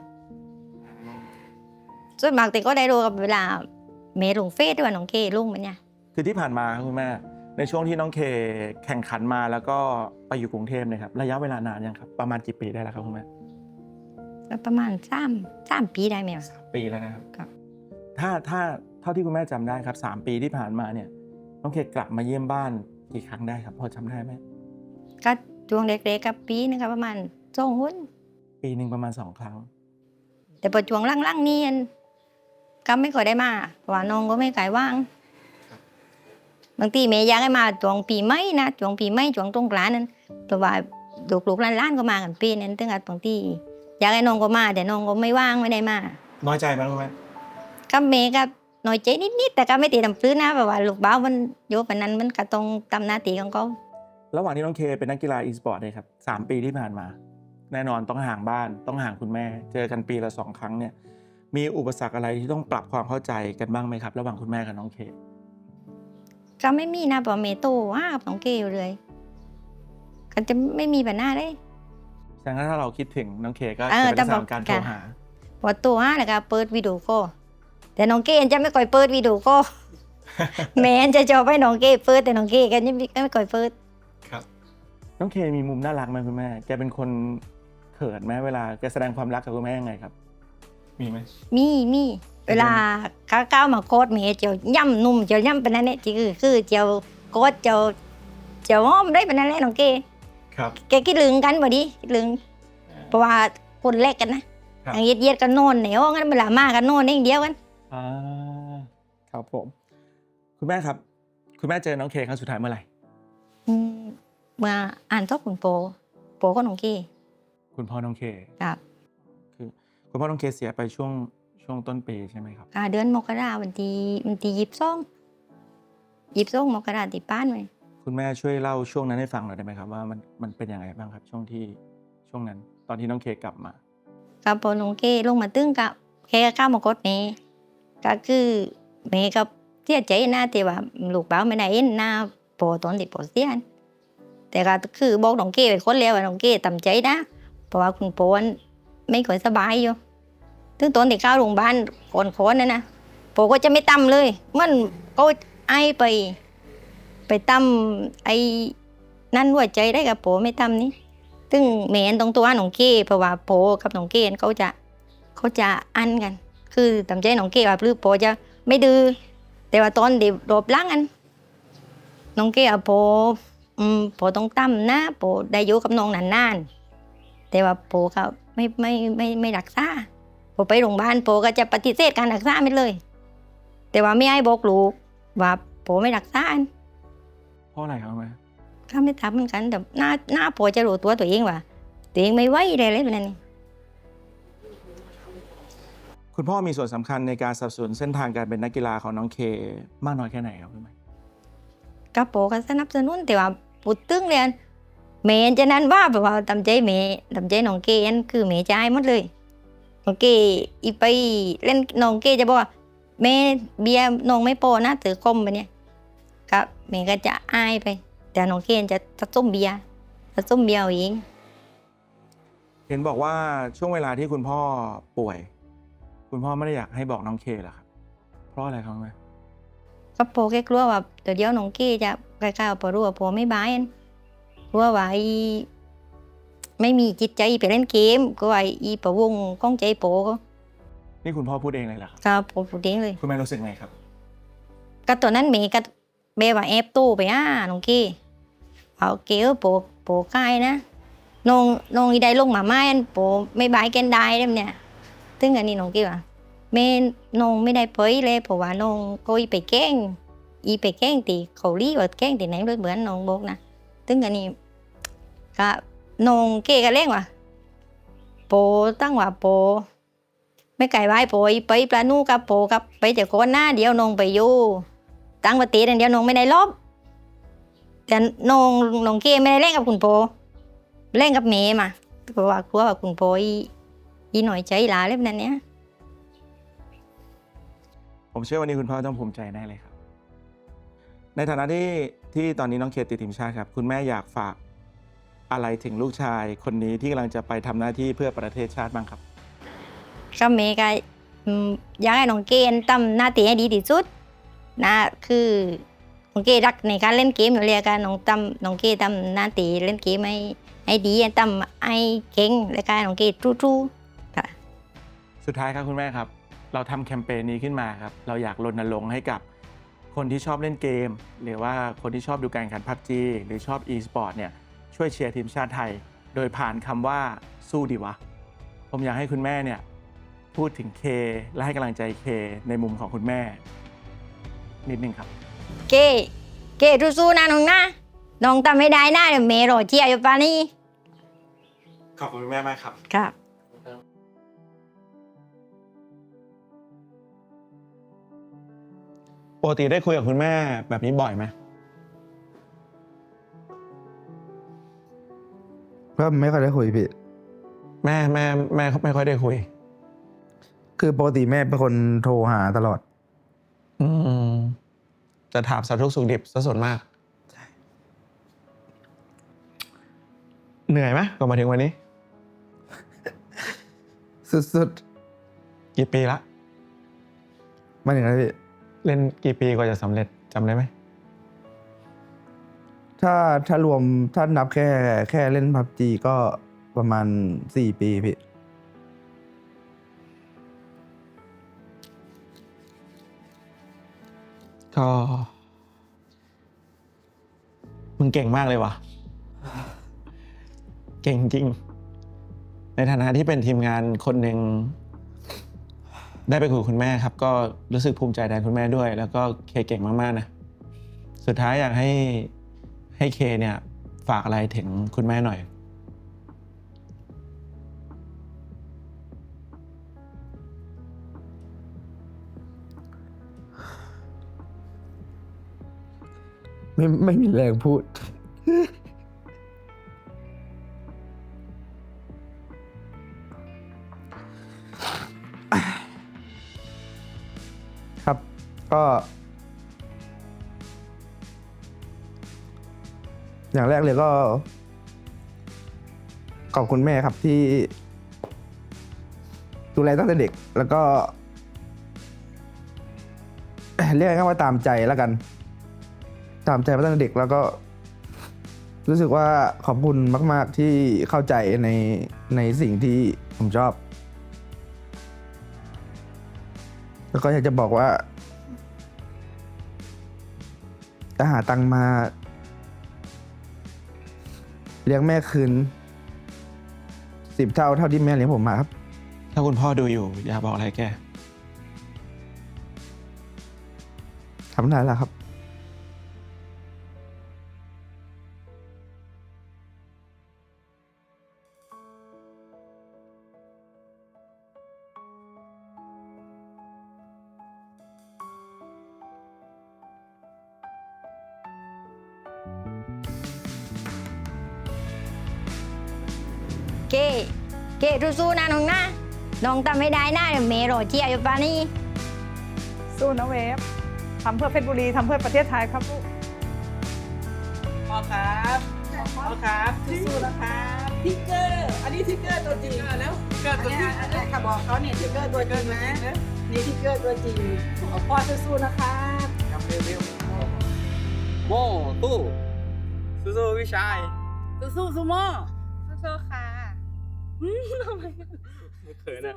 ส่วนมากแต่ก็ได้รู้กับเวลาแม่ลงเฟซด้วยว่าน้องเคลงมันเนี่ย คือที่ผ่านมาครับคุณแม่ในช่วงที่น้องเคแข่งขันมาแล้วก็ไปอยู่กรุงเทพนะครับระยะเวลานานยังครับประมาณกี่ปีได้แล้วครับคุณแม่ ก็ประมาณ3 ปีได้ไหม 3 ปีแล้วนะครับ ครับ ถ้าเท่าที่คุณแม่จำได้ครับ3 ปีที่ผ่านมาเนี่ยน้องเคกลับมาเยี่ยมบ้านกี่ครั้งได้ครับพอจำได้ไหม ก็ช่วงเด็กๆกับปีนึงก็ประมาณ2 หน ปีหนึ่งประมาณ2 ครั้ง แต่พอช่วงหลังๆนี่ก็ไม่ค่อยได้มาเพราะว่าน้องก็ไม่ไกลว่างบางทีแม่อยากให้มาช่วงปีใหม่นะช่วงปีใหม่ช่วงสงกรานต์นั้นเพราะว่าลูกๆหลานๆก็มากันปีนั้นถึงกับบางทีอยากให้น้องก็มาแต่น้องก็ไม่ว่างไม่ได้มา น้อยใจไหมคุณแม่ ก็แม่ก็น้อยใจนิดๆแต่ก็ไม่ตีทำพื้นนะเพราะว่าลูกเบ้ามันโยกปานนั้นมันก็ต้องทำหน้าที่ของเขา ระหว่างที่น้องเคเป็นนักกีฬาอีสปอร์ตเลยครับ3 ปีที่ผ่านมา แน่นอนต้องห่างบ้านต้องห่างคุณแม่ เจอกันปีละ2 ครั้งเนี่ยมีอุปสรรคอะไรที่ต้องปรับความเข้าใจกันบ้างไหมครับระหว่างคุณแม่กับน้องเค ก็ไม่มีนะเพราะแม่โตว่ากับน้องเกลเลยก็จะไม่มีปัญหาเลย ฉะนั้นถ้าเราคิดถึงน้องเคก็ เออ จะเป็น แต่ ลักษ บ ณะ อก ของการโทรหา พอตัวแล้วก็เปิดวิดีโอคอลแต่น้องเกลจะไม่ค่อยเปิดวิดีโอคอล แม่จะชอบให้น้องเกลเปิดแต่น้องเกลก็ไม่ค่อยเปิด ครับน้องเคมีมุมน่ารักไหมคุณแม่แกเป็นคนเขินไหมเวลาแกแสดงความรักกับคุณแม่ยังไงครับมีไหม มีเวลาก้าวมาโคตรแม่เจียวย่ำนุ่มเจียวย่ำเป็นนั่นแหละคือเจียวโคตรเจียวหอมได้เป็นนั่นแหละน้องเกล ครับ แกคิดลึงกันบ่ดิคิดลึงเพราะว่าคนแรกกันนะอย่างเย็ดกันนอนในห้องกันเวลามากันนอนเองเดียวกัน ครับผมคุณแม่ครับคุณแม่เจอน้องเคครั้งสุดท้ายเมื่อไหร่ เมื่ออ่านทบคุณโปก็น้องเก คุณพ่อน้องเค ครับ คือคุณพ่อน้องเคเสียไปช่วงต้นปีใช่ไหมครับ เดือนมกราวันที่22มกราที่ป้านไว้ คุณแม่ช่วยเล่าช่วงนั้นให้ฟังหน่อยได้ไหมครับว่ามันเป็นยังไงบ้างครับช่วงนั้นตอนที่น้องเคกลับมา กับพอน้องเกลงมาตึ้งกับแค่ก้าวมากดเมก็คือเมกับเสียใจนะที่ว่าลูกเบ้าไม่ได้เห็นหน้าโปตอนที่โปเสียนแต่ก็คือบอกน้องเกไปคนแล้วว่าน้องเกทำใจนะเพราะว่าคุณโปนไม่ค่อยสบายอยู่ถึงตอนที่เข้าโรงพยาบาลก่อนนะโปก็จะไม่ตำเลยมันก็ไอไปตำไอ้นั่นหัวใจได้กับโปไม่ตำนี่ซึ่งแม่นตรงตัวน้องเก้เพราะว่าโปกับน้องเก้เขาจะอันกัน คือตำใจน้องเก้ว่าหรือโปจะไม่ดื้อแต่ว่าตอนเด็กโดบล้างกันน้องเก้โปต้องตำนะโปได้อยู่กับน้องนานๆแต่ว่าโปก็ไม่รักษาโปไปโรงพยาบาลโปก็จะปฏิเสธการรักษาไม่เลย แต่ว่าไม่ให้บอกลูกว่าโปไม่รักษา เพราะอะไรครับแม่ ก็ไม่ทำเหมือนกันแต่หน้าโปจะรู้ตัวเองว่าตัวเองไม่ไหวเลยแบบนั้นนี่ คุณพ่อมีส่วนสำคัญในการสนับสนุนเส้นทางการเป็นนักกีฬาของน้องเคมากน้อยแค่ไหนครับคุณแม่ ก็โปก็สนับสนุนแต่ว่าพูดตึงเรียนแม่จะนั้นว่าแบบว่าตามใจแม่ตามใจน้องเกนคือแม่จะให้หมดเลยน้องเกอีไปเล่นน้องเกจะบอกว่าแม่เบียร์น้องไม่โปนะถือคมไปเนี่ยก็แม่ก็จะอายไปแต่น้องเกนจะส้มเบียร์เอาเอง เห็นบอกว่าช่วงเวลาที่คุณพ่อป่วย คุณพ่อไม่ได้อยากให้บอกน้องเคเหรอครับเพราะอะไรครับแม่ ก็โปแค่กลัวว่าเดี๋ยวน้องเกจะใกล้ๆพอรู้ว่าโปไม่บายกลัวว่า ไม่มีจิตใจไปเล่นเกมก็ไอ้อีประวงก้องใจโปก็ นี่คุณพ่อพูดเองเลยเหรอครับ ครับผมพูดเองเลย คุณแม่รู้สึกไงครับ ก็ตัวนั้นเมย์ก็เบว่าแอบตู้ไปน้องเก้เอาเก้โปใกล้นะน้องอีได้ลงมาไม้อันโปไม่บายแกนได้เด้มเนี่ยถึงอันนี้น้องเก้ว่าแม่น้องไม่ได้เผยเลยเพราะว่าน้องก็ไปแกล้งไปแกล้งตีเขาลีว่าแกล้งตีไหนเหมือนน้องบอกนะถึงอันนี้ก็น้องเก้ก็เล่งว่าโปตั้งว่าโปไม่ไก่ไว้โปไปปลานูกับโปกับไปจากคนหน้าเดียวน้องไปอยู่ตั้งปฏิเดียวน้องไม่ได้ลบแต่น้องเก้ไม่ได้เล่นกับคุณโปเล่นกับเมย์มาเพราะว่ากลัวว่าคุณโปอีหน่อยใจหลาเล่มนั้นเนี้ย ผมเชื่อวันนี้คุณพ่อต้องภูมิใจแน่เลยครับ ในฐานะที่ตอนนี้น้องเคติดทีมชาติครับคุณแม่อยากฝากอะไรถึงลูกชายคนนี้ที่กำลังจะไปทำหน้าที่เพื่อประเทศชาติบ้างครับ ก็เมย์ก็อยากให้น้องเกณฑ์ทำหน้าที่ให้ดีที่สุดนะคือน้องเกรักในการเล่นเกมอยู่แล้วกันน้องเกทำหน้าที่เล่นเกมให้ดีทำให้เก่งแล้วก็น้องเกทู่ค่ะ สุดท้ายครับคุณแม่ครับเราทำแคมเปญนี้ขึ้นมาครับเราอยากรณรงค์ให้กับคนที่ชอบเล่นเกมหรือว่าคนที่ชอบดูการแข่งขัน PUBG หรือชอบ e-sport เนี่ยช่วยเชียร์ทีมชาติไทยโดยผ่านคำว่าสู้ดีวะผมอยากให้คุณแม่เนี่ยพูดถึงเคและให้กำลังใจเคในมุมของคุณแม่นิดนึงครับเกสู้ๆนะน้องนะน้องทำไม่ได้นะเดี๋ยวเมย์รอเชียร์อยู่ป่านนี้ ขอบคุณคุณแม่มากครับ ครับ ปกติได้คุยกับคุณแม่แบบนี้บ่อยไหม ก็ไม่ค่อยได้คุยพี่ แม่ไม่ค่อยได้คุย คือปกติแม่เป็นคนโทรหาตลอด จะถามสารทุกข์สุขดิบซะส่วนมากเหนื่อยไหมก่อนมาถึงวันนี้ สุด กี่ปีละ ๆมาถึงนะพี่ เล่นกี่ปีกว่าจะสำเร็จจำได้ไหม ถ้ารวมถ้านับแค่เล่น PUBG ก็ประมาณ4 ปีพี่ ก็มึงเก่งมากเลยว่ะ เก่งจริง ในฐานะที่เป็นทีมงานคนหนึ่งได้ไปคุยกับคุณแม่ครับ ก็รู้สึกภูมิใจแทนคุณแม่ด้วย แล้วก็เคเก่งมากๆนะสุดท้ายอยากให้เคเนี่ยฝากอะไรถึงคุณแม่หน่อย ไม่มีแรงพูด ครับก็ อย่างแรกเลยก็ ขอบคุณแม่ครับที่ดูแลตั้งแต่เด็ก แล้วก็ เรียกง่ายๆว่าตามใจแล้วกัน ตามใจมาตั้งแต่เด็กแล้วก็ รู้สึกว่าขอบคุณมากๆที่เข้าใจในสิ่งที่ผมชอบ แล้วก็อยากจะบอกว่าจะหาตังค์มาเลี้ยงแม่คืน10 เท่าที่แม่เลี้ยงผมมาครับ ถ้าคุณพ่อดูอยู่อยากบอกอะไรแก ทำได้แล้วครับ เกสู้ๆนะน้องนะน้องทำไม่ได้นะเดี๋ยวเมย์รอเชียร์อยู่ป่านนี้ สู้นะเวฟทำเพื่อเพชรบุรีทำเพื่อประเทศไทยครับลูก พ่อครับสู้ๆนะครับทิกเกอร์อันนี้ทิกเกอร์ตัวจริงแล้วอันนี้ค่ะบอกเขาเนี่ยทิกเกอร์ตัวจริงนะนี่ทิกเกอร์ตัวจริงพ่อสู้ๆนะครับสู้ๆวิชัยสู้ๆซูโม่สู้ๆครับ เขินอะ